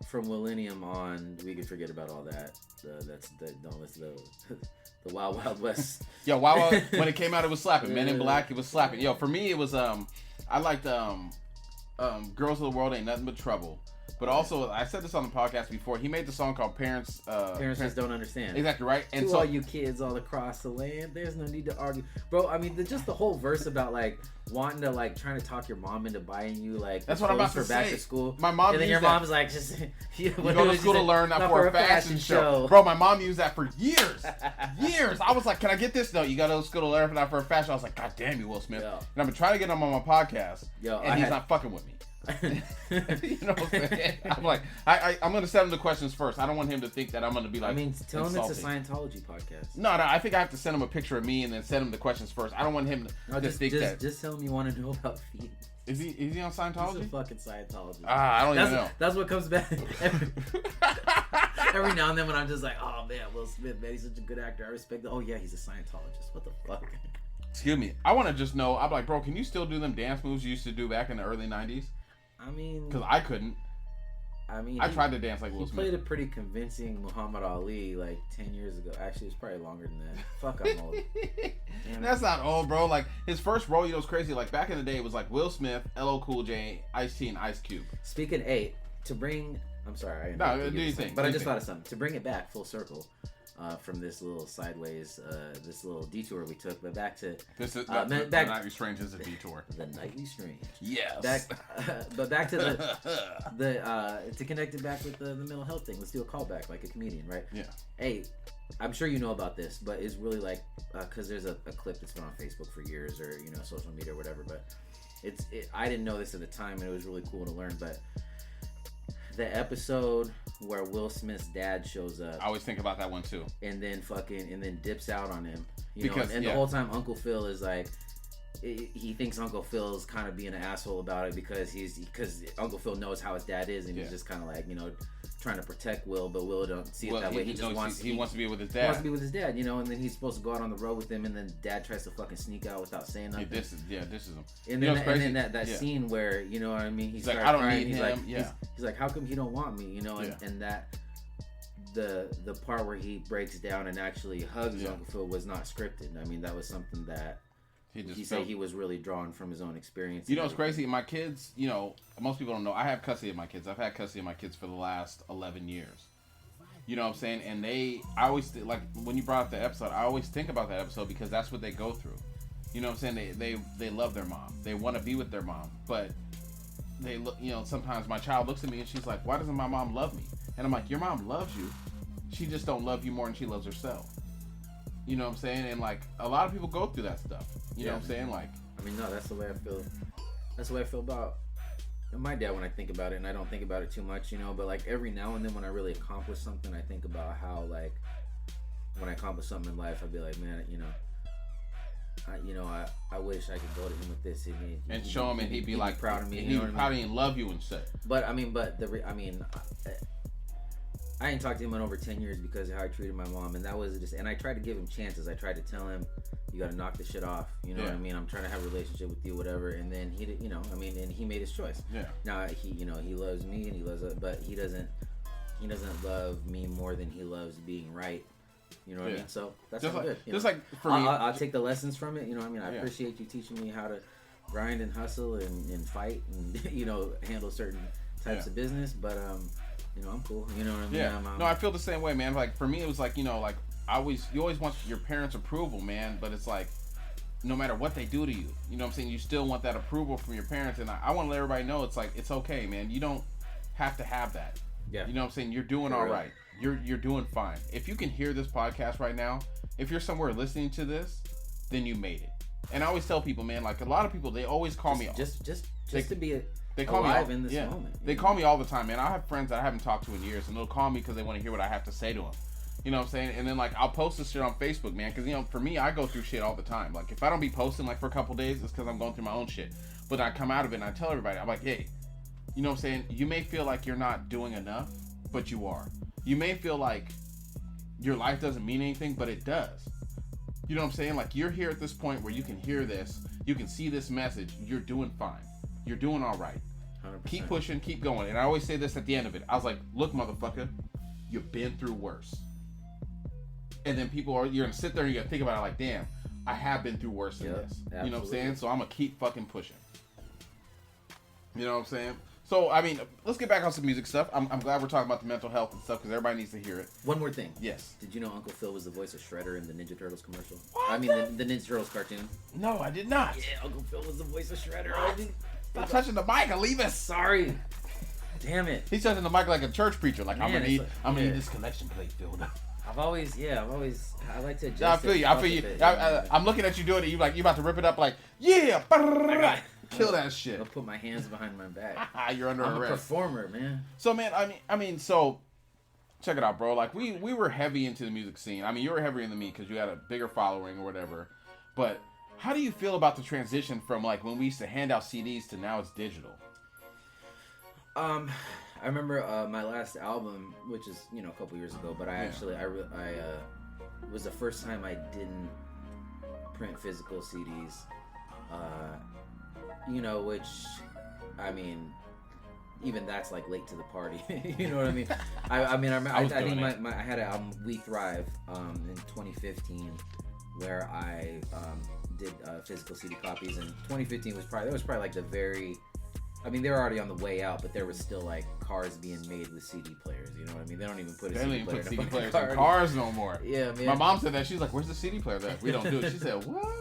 from Millennium on we can forget about all that. Don't listen to the Wild Wild West. Yo, Wild Wild, when it came out, it was slapping. Men in Black, it was slapping. Yo, for me, it was I liked Girls of the World Ain't Nothing But Trouble. But also, I said this on the podcast before. He made the song called Parents Just Don't Understand. Exactly right. And to so all you kids all across the land, there's no need to argue, bro. I mean, just the whole verse about like wanting to like trying to talk your mom into buying you like that's what I'm about for to back say. to school. My mom and then used your that. mom's like, just you go to school to learn, not for a fashion show. Bro, my mom used that for years. Years. I was like, can I get this? No, you got to go to school to learn, not for a fashion. I was like, God damn you, Will Smith. Yo. And I've been trying to get him on my podcast, Yo, and he's not fucking with me. You know what I'm saying? I'm like, I'm gonna send him the questions first. I don't want him to think that I'm gonna be like. I mean, tell him it's a insulting. Scientology podcast. No, I think I have to send him a picture of me and then send him the questions first. I don't want him to think that. Just tell him you want to know about feet. Is he on Scientology? He's a fucking Scientologist. I don't even know. That's what comes back every now and then when I'm just like, oh man, Will Smith, man, he's such a good actor. I respect that. Oh yeah, he's a Scientologist. What the fuck? Excuse me. I want to just know. I'm like, bro, can you still do them dance moves you used to do back in the early '90s? I mean, because I couldn't. I tried to dance like Will Smith. Smith. He played a pretty convincing Muhammad Ali like 10 years ago. Actually, it's probably longer than that. Fuck, I'm old. That's not old, bro. Like his first role, you know, was crazy. Like back in the day, it was like Will Smith, LL Cool J, Ice-T, and Ice Cube. Speaking to bring. I'm sorry. No, do you think? But I just thought of something to bring it back full circle. From this little sideways, this little detour we took, but back to the Nightly Strange is a detour. The Nightly Strange, yes. But back to the to connect it back with the mental health thing. Let's do a callback like a comedian, right? Yeah. Hey, I'm sure you know about this, but it's really like because there's a clip that's been on Facebook for years, or social media or whatever. But I didn't know this at the time, and it was really cool to learn. But the episode where Will Smith's dad shows up. I always think about that one too. And then dips out on him. You Because know, and the whole time Uncle Phil is like, he thinks Uncle Phil's kind of being an asshole about it because Uncle Phil knows how his dad is, and he's just kind of like, you know, trying to protect Will, but Will don't see it that way. He just wants to be with his dad. He wants to be with his dad, you know, and then he's supposed to go out on the road with him, and then Dad tries to fucking sneak out without saying nothing. This is him. And then, that scene where, you know what I mean, he's like, I don't need him. Like, he's like, how come he don't want me, you know, and that the part where he breaks down and actually hugs Uncle Phil was not scripted. I mean, that was something that he said he was really drawn from his own experience. You know what's crazy? My kids, you know, most people don't know, I have custody of my kids. I've had custody of my kids for the last 11 years. You know what I'm saying? And I always, like, when you brought up the episode, I always think about that episode because that's what they go through. You know what I'm saying? They love their mom. They want to be with their mom. But they look, you know, sometimes my child looks at me and she's like, why doesn't my mom love me? And I'm like, your mom loves you. She just don't love you more than she loves herself. You know what I'm saying? And like, a lot of people go through that stuff. You know what I'm saying? Like, I mean, no, that's the way I feel. That's the way I feel about my dad when I think about it, and I don't think about it too much, you know. But like every now and then, when I really accomplish something, I think about how, like, when I accomplish something in life, I'd be like, man, you know, I wish I could go to him with this and show him, and he'd be like proud of me. And he would probably love you and shit. But I mean, I ain't talked to him in over 10 years because of how I treated my mom, and that was just. And I tried to give him chances. I tried to tell him, you got to knock this shit off. You know what I mean? I'm trying to have a relationship with you, whatever. And then he, you know, I mean, and he made his choice. Yeah. Now he, you know, he loves me and he loves it, but he doesn't love me more than he loves being right. You know what I mean? So that's just good. Just like for me, I'll take the lessons from it. You know what I mean? I appreciate you teaching me how to grind and hustle and fight and you know, handle certain types of business. But you know, I'm cool. You know what I mean? Yeah. No, I feel the same way, man. Like for me, it was like, you know, like you always want your parents' approval, man. But it's like, no matter what they do to you, you know what I'm saying? You still want that approval from your parents. And I want to let everybody know, it's like, it's okay, man. You don't have to have that. Yeah. You know what I'm saying? You're doing all right. You're doing fine. If you can hear this podcast right now, if you're somewhere listening to this, then you made it. And I always tell people, man, like a lot of people, they always call me just to be they call alive me in this moment. They call me all the time, man. I have friends that I haven't talked to in years, and they'll call me because they want to hear what I have to say to them. You know what I'm saying? And then, like, I'll post this shit on Facebook, man, because, you know, for me, I go through shit all the time. Like, if I don't be posting, like, for a couple days, it's because I'm going through my own shit. But I come out of it, and I tell everybody, I'm like, hey, you know what I'm saying? You may feel like you're not doing enough, but you are. You may feel like your life doesn't mean anything, but it does. You know what I'm saying? Like, you're here at this point where you can hear this, you can see this message, you're doing fine. You're doing all right. 100%. Keep pushing, keep going. And I always say this at the end of it. I was like, look, motherfucker, you've been through worse. And then you're going to sit there and you're going to think about it like, damn, I have been through worse than this. Absolutely. You know what I'm saying? So I'm going to keep fucking pushing. You know what I'm saying? So, I mean, let's get back on some music stuff. I'm glad we're talking about the mental health and stuff because everybody needs to hear it. One more thing. Yes. Did you know Uncle Phil was the voice of Shredder in the Ninja Turtles commercial? What? I mean, the Ninja Turtles cartoon. No, I did not. Yeah, Uncle Phil was the voice of Shredder. Stop touching the mic, Olivas. Sorry. Damn it. He's touching the mic like a church preacher. Like, man, I'm gonna need this collection plate filled up. I like to adjust. I feel you. I'm looking at you doing it. You about to rip it up like, yeah. Kill that shit. I'll put my hands behind my back. You're under arrest. I'm a performer, man. So, man, I mean, so check it out, bro. Like, we were heavy into the music scene. I mean, you were heavier than me because you had a bigger following or whatever. But how do you feel about the transition from like when we used to hand out CDs to now it's digital? I remember my last album, which is, you know, a couple years ago, but I it was the first time I didn't print physical CDs. You know, which, I mean, even that's like late to the party. You know what I mean? I think I had an album, We Thrive, in 2015, where I did physical CD copies, and 2015 was probably like the very. I mean, they were already on the way out, but there was still like cars being made with CD players. You know what I mean? They don't even put a CD player in cars no more. Yeah, man. My mom said that. She's like, "Where's the CD player?" That we don't do it. She said, "What?"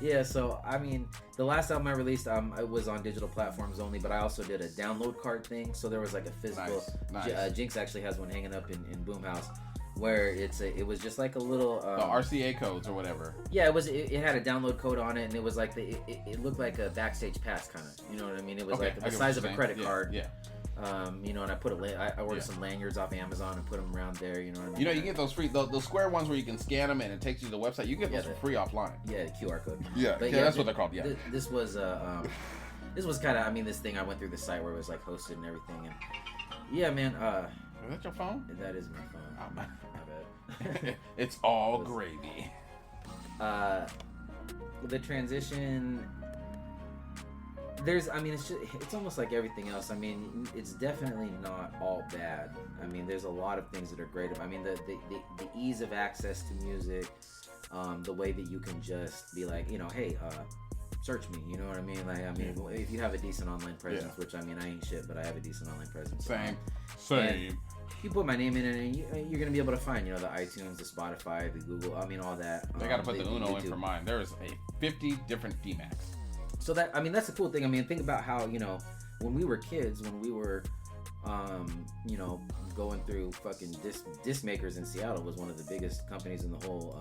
Yeah, so I mean, the last album I released, it was on digital platforms only, but I also did a download card thing. So there was like a physical. Nice. Jinx actually has one hanging up in Boomhouse, where it was just like a little the RCA codes or whatever. Yeah, it had a download code on it, and it was like it looked like a backstage pass kind of. You know what I mean? It was like the size of a credit card. Yeah. You know, and I put I ordered some lanyards off Amazon and put them around there. You know what I mean? You know, you get those free, those square ones where you can scan them and it takes you to the website. You get those for free offline. Yeah, the QR code. Yeah, but that's what they're called. Yeah. This was kind of, I mean, this thing I went through the site where it was like hosted and everything, and yeah, man. Is that your phone? That is my phone. Oh, my bad. It's all gravy. The transition. It's almost like everything else. I mean, it's definitely not all bad. I mean, there's a lot of things that are great. I mean, the ease of access to music, the way that you can just be like, you know, hey, search me. You know what I mean? Like, I mean, if you have a decent online presence, which I mean, I ain't shit, but I have a decent online presence. Same. You put my name in it, and you're gonna be able to find, you know, the iTunes, the Spotify, the Google. I mean, all that. I gotta put the Uno in for mine. There is a 50 different DMAX. So that, I mean, that's the cool thing. I mean, think about how, you know, when we were kids, when we were, you know, going through fucking disc makers in Seattle was one of the biggest companies in the whole.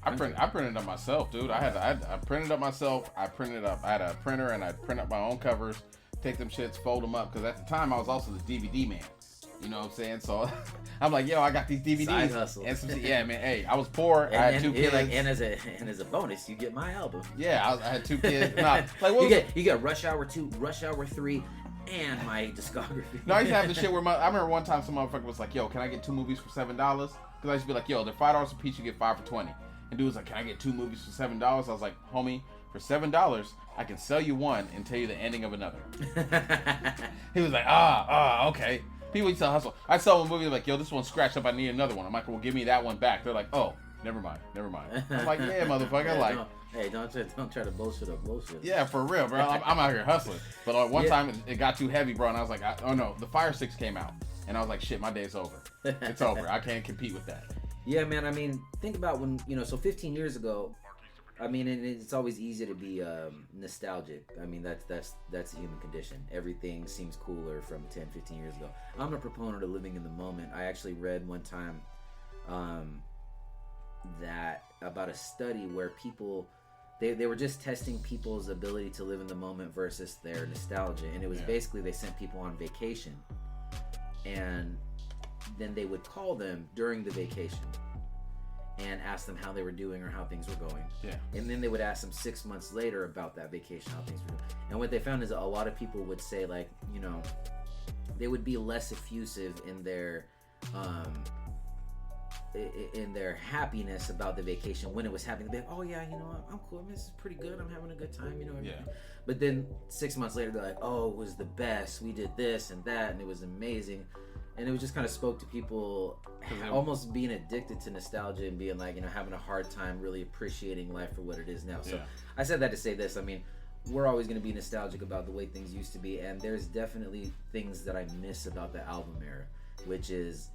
I printed up myself, dude. I printed up myself. I had a printer and I'd print up my own covers, take them shits, fold them up. Because at the time I was also the DVD man. You know what I'm saying? So I'm like, yo, I got these DVDs. Side hustle. And yeah, man. Hey, I was poor. I had 2 kids. Like, and as a bonus, you get my album. Yeah, I had 2 kids. Nah, like you get Rush Hour 2, Rush Hour 3, and my discography. No, I used to have this shit where I remember one time some motherfucker was like, yo, can I get 2 movies for $7? Because I used to be like, yo, they're $5 a piece. You get 5 for 20. And dude was like, can I get 2 movies for $7? I was like, homie, for $7, I can sell you one and tell you the ending of another. He was like, okay. People used to hustle. I saw a movie like, yo, this one's scratched up. I need another one. I'm like, well, give me that one back. They're like, oh, never mind. I'm like, yeah, motherfucker. Don't try to bullshit up bullshit. Yeah, for real, bro. I'm out here hustling. But one time it got too heavy, bro, and I was like, oh no, the Fire Sticks came out, and I was like, shit, my day's over. It's over. I can't compete with that. Yeah, man. I mean, think about when, you know, so 15 years ago. I mean, and it's always easy to be nostalgic. I mean, that's the human condition. Everything seems cooler from 10, 15 years ago. I'm a proponent of living in the moment. I actually read one time that about a study where people, they were just testing people's ability to live in the moment versus their nostalgia. And it was basically they sent people on vacation. And then they would call them during the vacation and ask them how they were doing or how things were going. Yeah. And then they would ask them 6 months later about that vacation, how things were doing. And what they found is that a lot of people would say, like, you know, they would be less effusive in their happiness about the vacation when it was happening. They'd be like, oh yeah, you know, I'm cool. I mean, this is pretty good. I'm having a good time, you know. Everything. Yeah. But then 6 months later, they're like, oh, it was the best. We did this and that, and it was amazing. And it was just kind of spoke to people almost being addicted to nostalgia and being like, you know, having a hard time really appreciating life for what it is now. So I said that to say this. I mean, we're always going to be nostalgic about the way things used to be. And there's definitely things that I miss about the album era, which is,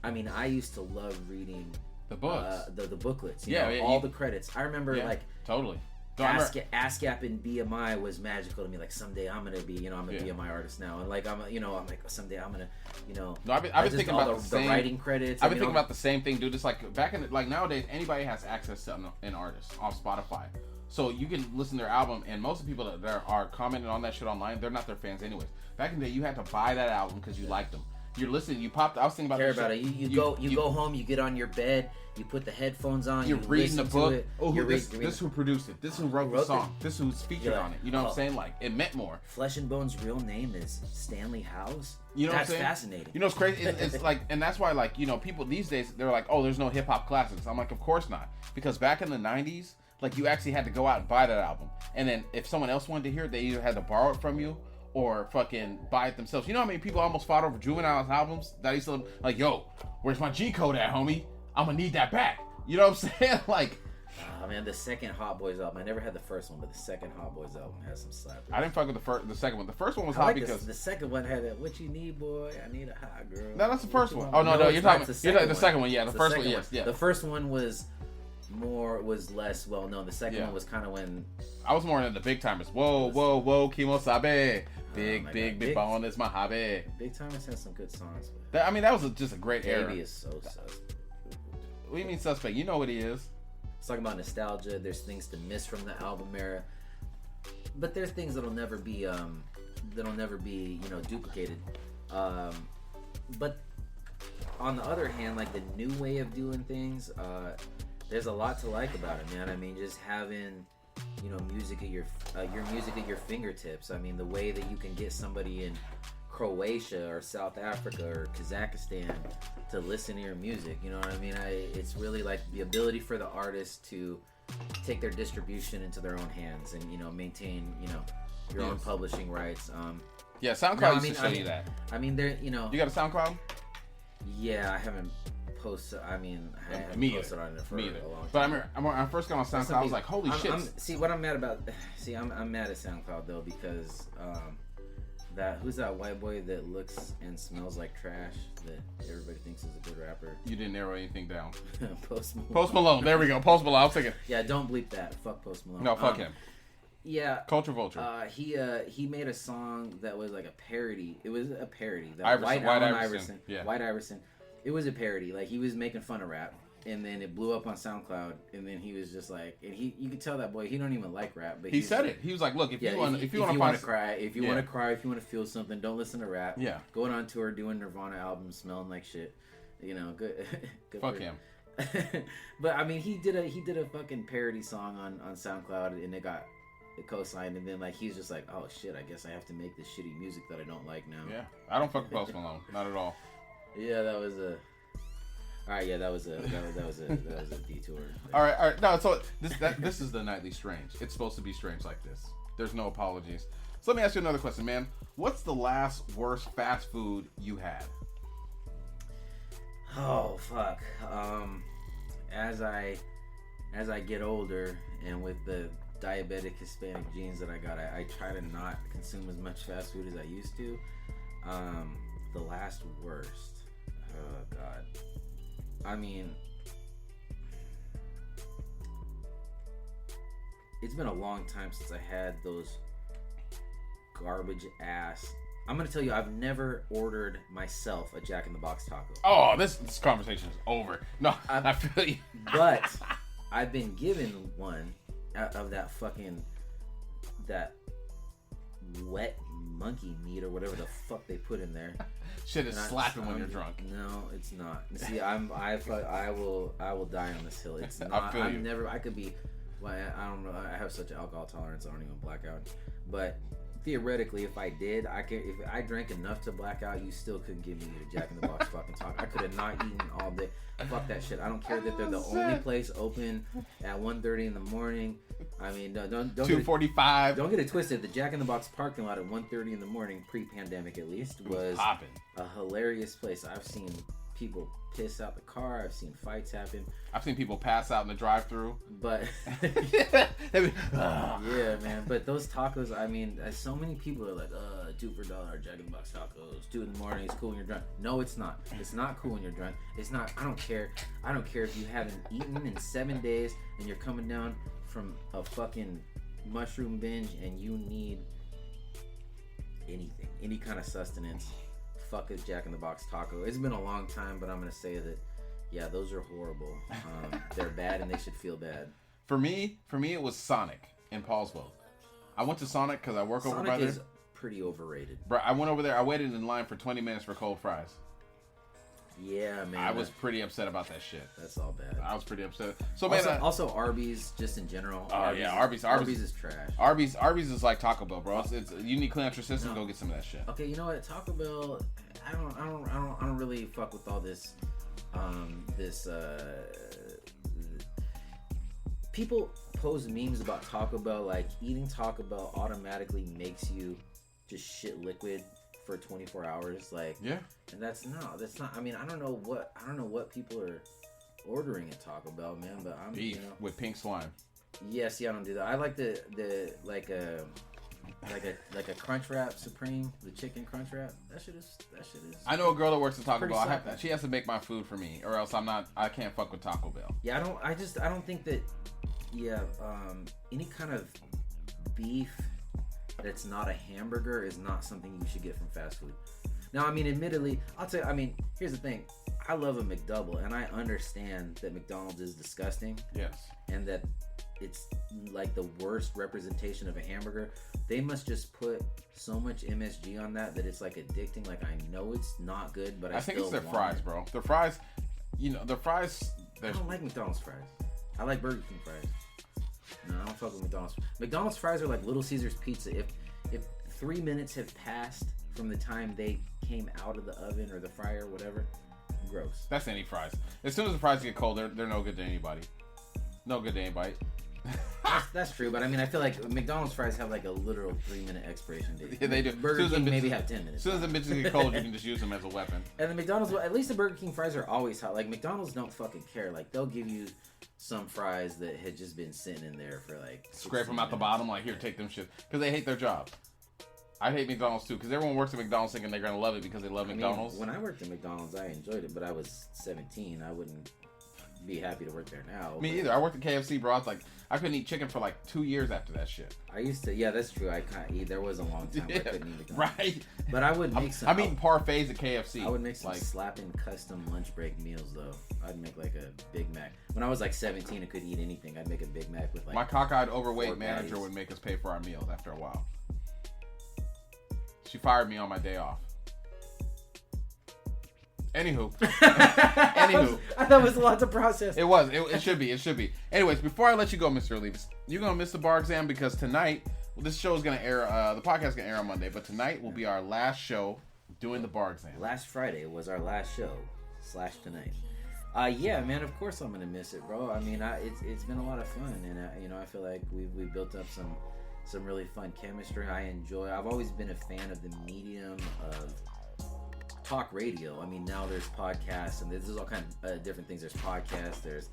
I mean, I used to love reading the books, the booklets, you know, all the credits. I remember totally. ASCAP and BMI was magical to me. Like, someday I'm gonna be, you know, I'm a BMI artist now, and like I'm like someday I'm gonna, you know. No, I've been thinking about the writing credits. I've been thinking about the same thing, dude. It's like back in like nowadays, anybody has access to an artist off Spotify, so you can listen to their album. And most of the people that are commenting on that shit online, they're not their fans anyways. Back in the day, you had to buy that album because you liked them. You're listening. You popped. I was thinking about. Care about it. You go home. You get on your bed. You put the headphones on. You're reading the book. Oh, this who produced it. This who wrote the song. This who's featured on it. You know what I'm saying? Like, it meant more. Flesh and Bone's real name is Stanley House. You know what I'm saying? That's fascinating. You know what's crazy? It's like, and that's why, like, you know, people these days, they're like, oh, there's no hip hop classics. I'm like, of course not, because back in the '90s, like, you actually had to go out and buy that album, and then if someone else wanted to hear it, they either had to borrow it from you or fucking buy it themselves. You know how many people almost fought over Juvenile's albums? That used to, like, yo, where's my G code at, homie? I'm gonna need that back. You know what I'm saying? Like, oh man, the second Hot Boys album. I never had the first one, but the second Hot Boys album has some slappers. I didn't fuck with the second one. The first one was hot because the second one had a "What you need, boy? I need a hot girl." No, that's the first one. Oh no, you're talking the second one. Yeah, the first one. Yes, yeah. The first one was less well known. The second one was kind of when I was more into the big timers. Whoa, Kimo Sabe. Big bone is my hobby. Big Timers has some good songs. That was just a great era. Baby is so suspect. What do you mean suspect? You know what he is. It's talking about nostalgia. There's things to miss from the album era, but there's things that'll never be that'll never be, you know, duplicated. But on the other hand, like the new way of doing things, there's a lot to like about it, man. I mean, just having, you know, music at your music at your fingertips. I mean, the way that you can get somebody in Croatia or South Africa or Kazakhstan to listen to your music, you know what I mean? It's really like the ability for the artist to take their distribution into their own hands and, you know, maintain, you know, your own publishing rights. Yeah, SoundCloud used to show you that. I mean, there, you know. You got a SoundCloud? Yeah, I haven't posted. I mean, I haven't posted on it for a long time. But I remember, when I first got on SoundCloud, I was like, holy shit. See, what I'm mad about. See, I'm mad at SoundCloud though because who's that white boy that looks and smells like trash that everybody thinks is a good rapper? You didn't narrow anything down. Post Malone. Post Malone. There we go. Post Malone. I'll take it. Yeah, don't bleep that. Fuck Post Malone. No, fuck him. Yeah. Culture Vulture. He made a song that was like a parody. It was a parody. White Iverson. Yeah. White Iverson. It was a parody. Like he was making fun of rap, and then it blew up on SoundCloud, and then he was just like, and you could tell that boy he don't even like rap, but he said it. He was like, look, if you want to cry, if you want to cry, if you want to feel something, don't listen to rap. Yeah. Going on tour, doing Nirvana albums, smelling like shit. You know, good. Fuck him. But I mean, he did a fucking parody song on SoundCloud, and it co-signed, and then like he's just like, oh shit, I guess I have to make this shitty music that I don't like now. Yeah, I don't fuck with Post Malone, not at all. Yeah, that was a. All right, yeah, that was a detour. All right. No, so this is the Nightly Strange. It's supposed to be strange like this. There's no apologies. So let me ask you another question, man. What's the last worst fast food you had? Oh fuck. As I get older, and with the diabetic Hispanic genes that I got, I try to not consume as much fast food as I used to. The last worst. Oh god. I mean, it's been a long time since I had those garbage ass. I'm gonna tell you, I've never ordered myself a Jack in the Box taco. Oh, this conversation is over. No, I feel you. But I've been given one of that wet monkey meat or whatever the fuck they put in there. Shit is slapping when you're drunk. No, it's not. See, I will die on this hill. It's not. I feel you. I could be. Well, I don't know. I have such an alcohol tolerance. I don't even black out. But theoretically, if I did, if I drank enough to black out, you still couldn't give me a Jack in the Box fucking taco. I could have not eaten all day. Fuck that shit. I don't care that they're the only place open at 1:30 in the morning. I mean, don't 2:45. Don't get it twisted. The Jack in the Box parking lot at 1:30 in the morning, pre-pandemic at least, was popping. A hilarious place. I've seen people piss out the car. I've seen fights happen. I've seen people pass out in the drive-thru. But yeah, man. But those tacos, I mean, so many people are like, $2 for $1 Jack in the Box tacos. 2 in the morning, it's cool when you're drunk. No, it's not. It's not cool when you're drunk. It's not. I don't care. I don't care if you haven't eaten in 7 days and you're coming down from a fucking mushroom binge and you need anything, any kind of sustenance. Fuck a Jack in the Box taco. It's been a long time, but I'm gonna say that, yeah, those are horrible. They're bad and they should feel bad. For me, it was Sonic in Paulsville. I went to Sonic because I work over by there. Sonic is pretty overrated. Bro, I went over there. I waited in line for 20 minutes for cold fries. Yeah, man. I was pretty upset about that shit. That's all bad. I was pretty upset. So also Arby's, just in general. Arby's is trash. Arby's is like Taco Bell, bro. It's you need to clean out your system. Go get some of that shit. Okay, you know what? Taco Bell. I don't really fuck with all this. People post memes about Taco Bell, like eating Taco Bell automatically makes you just shit liquid for 24 hours, like, yeah, and that's not. I mean, I don't know what people are ordering at Taco Bell, man. But I'm beef with pink slime. Yes, yeah, I don't do that. I like the like a Crunch Wrap Supreme, the chicken Crunch Wrap. That shit is. I know a girl that works at Taco Bell. She has to make my food for me, or else I can't fuck with Taco Bell. Yeah, I don't think that. Yeah, any kind of beef that's not a hamburger is not something you should get from fast food. Now, I mean, admittedly, I'll tell you, I mean, here's the thing. I love a McDouble, and I understand that McDonald's is disgusting. Yes. And that it's like the worst representation of a hamburger. They must just put so much MSG on that it's like addicting. Like I know it's not good, but I think still it's their want fries, it. bro. Their fries, their fries. I don't like McDonald's fries. I like Burger King fries. No, I don't fuck with McDonald's. McDonald's fries are like Little Caesars pizza. If 3 minutes have passed from the time they came out of the oven or the fryer or whatever, gross. That's any fries. As soon as the fries get cold, they're no good to anybody. No good to anybody. That's true, but I mean, I feel like McDonald's fries have like a literal 3-minute expiration date. Yeah, they do. Burger King maybe have 10 minutes. As soon as the bitches get cold, you can just use them as a weapon. And the McDonald's, at least the Burger King fries are always hot. Like McDonald's don't fucking care. Like they'll give you some fries that had just been sitting in there for like scrape them out minutes. the bottom, like here, take them shit, because they hate their job. I hate McDonald's too, because everyone works at McDonald's thinking they're gonna love it because they love McDonald's. When I worked at McDonald's, I enjoyed it, but I was 17. I wouldn't be happy to work there now. Me either. I worked at KFC, bro. I couldn't eat chicken for like 2 years after that shit. I used to. Yeah, that's true. I can't eat. There was a long time where I couldn't eat McDonald's. Right. But I would make some. I'm eating parfaits at KFC. I would make some slapping custom lunch break meals though. I'd make like a Big Mac. When I was like 17 and could eat anything, I'd make a Big Mac with like. My cockeyed overweight manager patties. would make us pay for our meals after a while. She fired me on my day off. Anywho. I thought it was a lot to process. It was. It should be. It should be. Anyways, before I let you go, Mr. Olivas, you're going to miss the bar exam because tonight, this show is going to air, the podcast is going to air on Monday, but tonight will be our last show doing the bar exam. Last Friday was our last show / tonight. Yeah, man, of course I'm going to miss it, bro. I mean, it's been a lot of fun, and I feel like we've built up some really fun chemistry. I've always been a fan of the medium of talk radio. I mean, now there's podcasts and there's all kinds of different things. There's podcasts, there's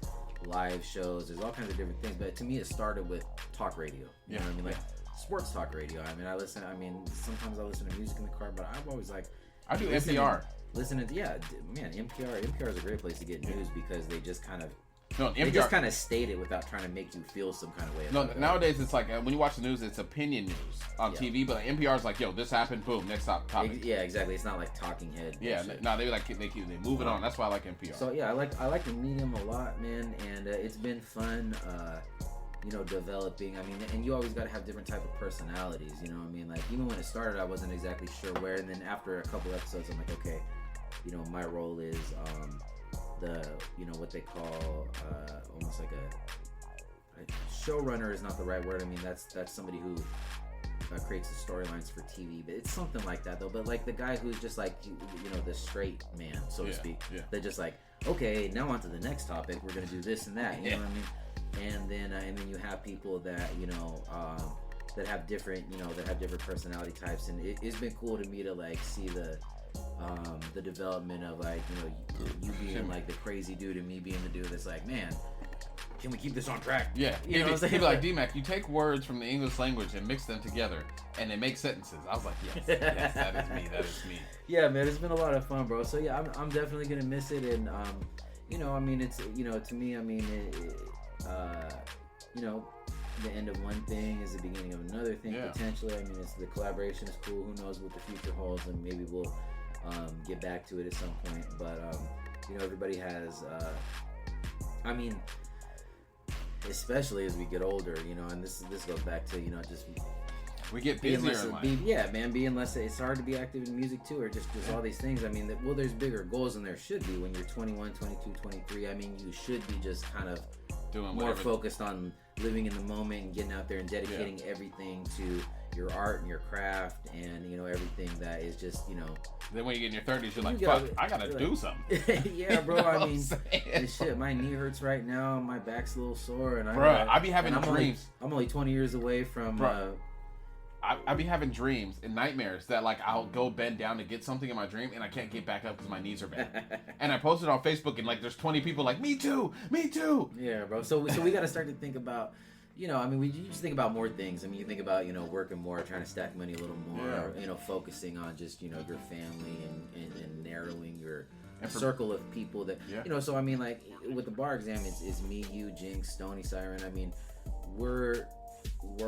live shows, there's all kinds of different things. But to me, it started with talk radio. You know what I mean? Like sports talk radio. I mean, sometimes I listen to music in the car, but I've always I do NPR. NPR is a great place to get news because they just kind of No, they NPR, just kind of state it without trying to make you feel some kind of way. No, About it. nowadays it's like when you watch the news, it's opinion news on TV, but like NPR is like, yo, this happened, boom, next topic. Yeah, exactly. It's not like talking head. Yeah, bullshit. no, they move it on. That's why I like NPR. So yeah, I like the medium a lot, man, and it's been fun. Developing. I mean, and you always got to have different type of personalities. You know what I mean? Like even when it started, I wasn't exactly sure where, and then after a couple episodes, I'm like, okay, my role is what they call almost like a showrunner is not the right word. I mean, that's somebody who creates the storylines for TV, but it's something like that though. But like the guy who's just like the straight man, so to speak. Yeah. They're just like, okay, now on to the next topic. We're gonna do this and that. You know what I mean? And then you have people that that have different personality types, and it's been cool to me to like see the development of like you being like the crazy dude and me being the dude that's like, man, can we keep this on track? Yeah, you know what I'm saying? He'd be like, D-Mac, you take words from the English language and mix them together, and they make sentences. I was like, yes, that is me. That is me. Yeah, man, it's been a lot of fun, bro. So yeah, I'm definitely gonna miss it, and I mean, it's to me, I mean, the end of one thing is the beginning of another thing potentially. I mean, the collaboration is cool. Who knows what the future holds, and maybe we'll get back to it at some point. But everybody has. I mean, especially as we get older, and this goes back to just we get busier in life. Being less. It's hard to be active in music too, or just all these things. I mean, there's bigger goals than there should be when you're 21, 22, 23. I mean, you should be just kind of doing more focused on living in the moment and getting out there and dedicating everything to your art and your craft and everything that is just Then when you get in your 30s, you're like, fuck, I gotta do something. Yeah, bro. I mean, shit, my knee hurts right now. My back's a little sore, and I be having dreams. I'm only 20 years away from. I be having dreams and nightmares that like I'll go bend down to get something in my dream and I can't get back up because my knees are bad. And I posted on Facebook and like there's 20 people like, me too. Yeah, bro. So we got to start to think about, I mean, we just think about more things. I mean, you think about, working more, trying to stack money a little more, focusing on just, your family and narrowing your circle of people that, so I mean, like with the bar exam, it's me, you, Jinx, Stony, Siren. I mean, we're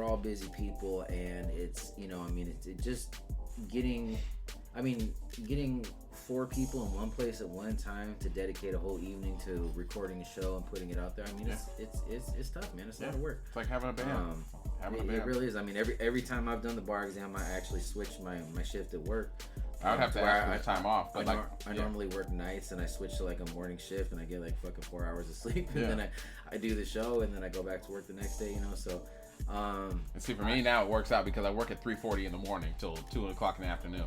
all busy people, and it's it's just getting 4 people in one place at one time to dedicate a whole evening to recording a show and putting it out there. I mean, it's tough, man. It's a lot of work. It's like having a band. It really is. I mean, every time I've done the bar exam, I actually switch my shift at work. I would have to ask for the time off. But I normally work nights, and I switch to like a morning shift, and I get like fucking 4 hours of sleep, and then I do the show, and then I go back to work the next day. You know, so. And see, for me now it works out because I work at 3:40 in the morning till 2 o'clock in the afternoon.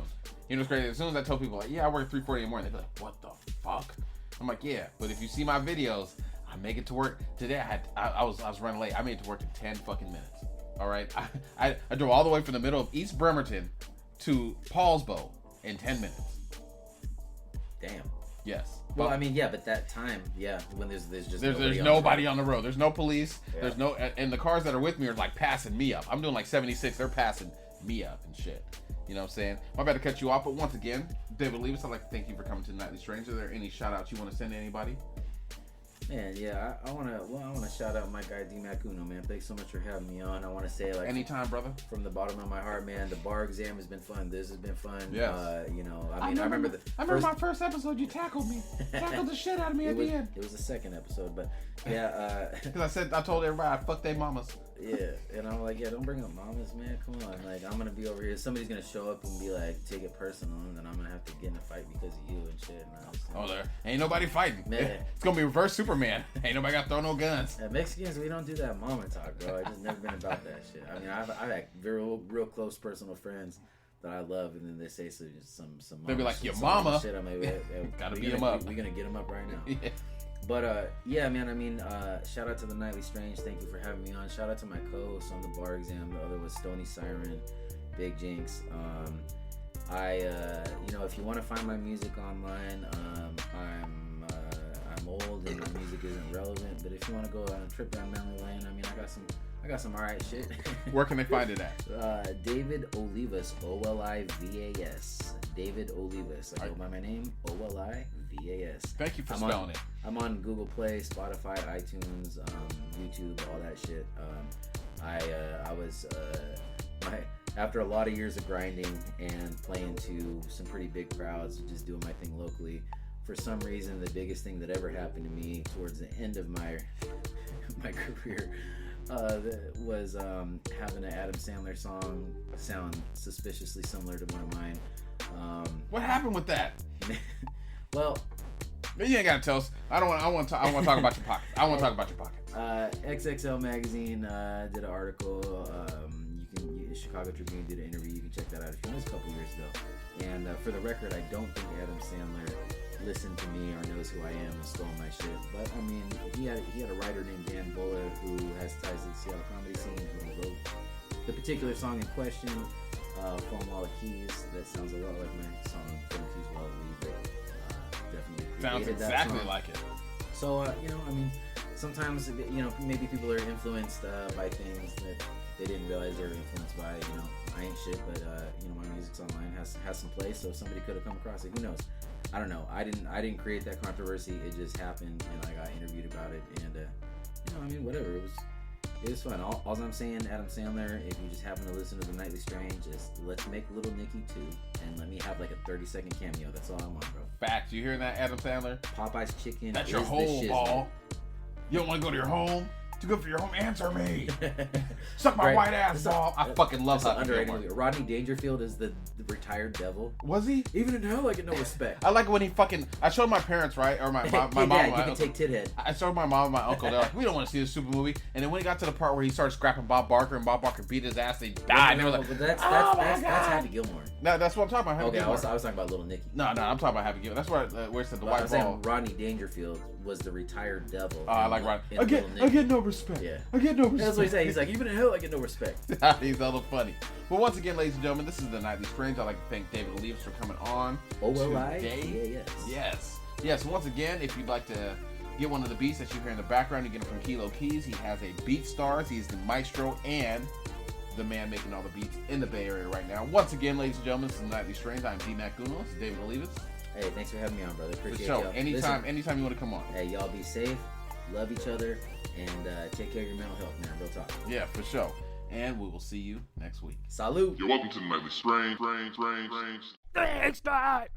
You know what's crazy? As soon as I tell people like, yeah, I work at 3:40 in the morning, they be like, what the fuck? I'm like, yeah, but if you see my videos, I make it to work. Today I was running late. I made it to work in 10 fucking minutes. All right, I drove all the way from the middle of East Bremerton to Paulsbo in 10 minutes. Damn. Yes. Well, I mean, yeah, but that time, when there's just there's nobody on the road. There's no police. Yeah. There's no, and the cars that are with me are like passing me up. I'm doing like 76. They're passing me up and shit. You know what I'm saying? My bad to cut you off, but once again, David Olivas, I'd like to thank you for coming to Nightly Strange. Are there any shout outs you want to send to anybody? Man, yeah, I wanna shout out my guy D Mac Uno, man. Thanks so much for having me on. I wanna say like anytime, brother. From the bottom of my heart, man. The bar exam has been fun. This has been fun. Yes. You know, I remember my first episode. You tackled me, tackled the shit out of me at the end. It was the second episode, but yeah. Because I told everybody I fucked their mamas. Yeah, and I'm like, don't bring up mamas, man. Come on, like I'm gonna be over here. Somebody's gonna show up and be like, take it personal, and then I'm gonna have to get in a fight because of you and shit. And there ain't nobody fighting. Man. It's gonna be reverse Superman. Ain't nobody got to throw no guns. Mexicans, we don't do that mama talk, bro. I just never been about that shit. I mean, I've had real close personal friends that I love, and then they say some they'll be like, shit, your mama shit. I'm like, gotta beat him up. We're gonna get him up right now. Yeah. But yeah, man. I mean, shout out to the Nightly Strange. Thank you for having me on. Shout out to my co-host on the bar exam. The other was Stony Siren, Big Jinx. You know, if you want to find my music online, I'm old and my music isn't relevant. But if you want to go on a trip down memory lane, I mean, I got some alright shit. Where can they find it at? David Olivas, Olivas. David Olivas. I go by my name, Olivas. Thank you for spelling it. I'm on Google Play, Spotify, iTunes, YouTube, all that shit. I was after a lot of years of grinding and playing to some pretty big crowds, just doing my thing locally. For some reason, the biggest thing that ever happened to me towards the end of my career was having an Adam Sandler song sound suspiciously similar to one of mine. What happened with that? Well, you ain't gotta tell us. I want to talk about your pockets. I want to talk about your pockets. XXL Magazine did an article. Chicago Tribune did an interview. You can check that out if you want. It was a couple years ago. And for the record, I don't think Adam Sandler listened to me or knows who I am and stole my shit. But I mean, he had a writer named Dan Buller who has ties to the Seattle comedy scene who wrote the particular song in question, Phone Wall of Keyz. That sounds a lot like my song, Phone Keys Wall of Weed, but definitely sounds exactly like it. So you know, I mean, sometimes maybe people are influenced by things that they didn't realize they were influenced by. You know, I ain't shit, but my music's online, has some place, so somebody could have come across it. Who knows? I don't know. I didn't create that controversy. It just happened, and I got interviewed about it, and I mean, whatever. It was fun. All I'm saying, Adam Sandler, if you just happen to listen to the Nightly Strange, is let's make Little Nicky 2, and let me have like a 30-second cameo. That's all I want, bro. Facts. You hearing that, Adam Sandler? Popeye's chicken. That's your home, ball. You don't want to go to your home? Too good for your home? Answer me. Suck my white ass, ball. I fucking love that. Underrated movie. Rodney Dangerfield is the retired devil. Was he? Even in hell, I get no respect. I like when he fucking. I showed my parents, right, or my mom. Hey, Dad, you can take Tithead. I showed my mom and my uncle. They're like, we don't want to see this stupid movie. And then when he got to the part where he started scrapping Bob Barker and Bob Barker beat his ass, they died. No, like, but that's Happy Gilmore. No, that's what I'm talking about. Happy Gilmore. I was talking about Little Nicky. No, I'm talking about Happy Gilmore. That's where it said the white ball. saying Rodney Dangerfield was the retired devil. I like Rodney. I get no respect. Yeah. I get no respect. That's what he's saying. He's like, even in hell, I get no respect. He's hella funny. Well, once again, ladies and gentlemen, this is the Nightly Strange. I'd like to thank David Olivas for coming on today. Yes. Once again, if you'd like to get one of the beats that you hear in the background, you get it from Keyz. He has a BeatStars. He's the maestro and the man making all the beats in the Bay Area right now. Once again, ladies and gentlemen, this is the Nightly Strange. I'm D Mac Uno. This is David Olivas. Hey, thanks for having me on, brother. Appreciate y'all. it. Anytime you want to come on. Hey, y'all be safe, love each other, and take care of your mental health, man. Real talk. Yeah, for sure. And we will see you next week. Salute. You're welcome to the Nightly Strange. Thanks, God.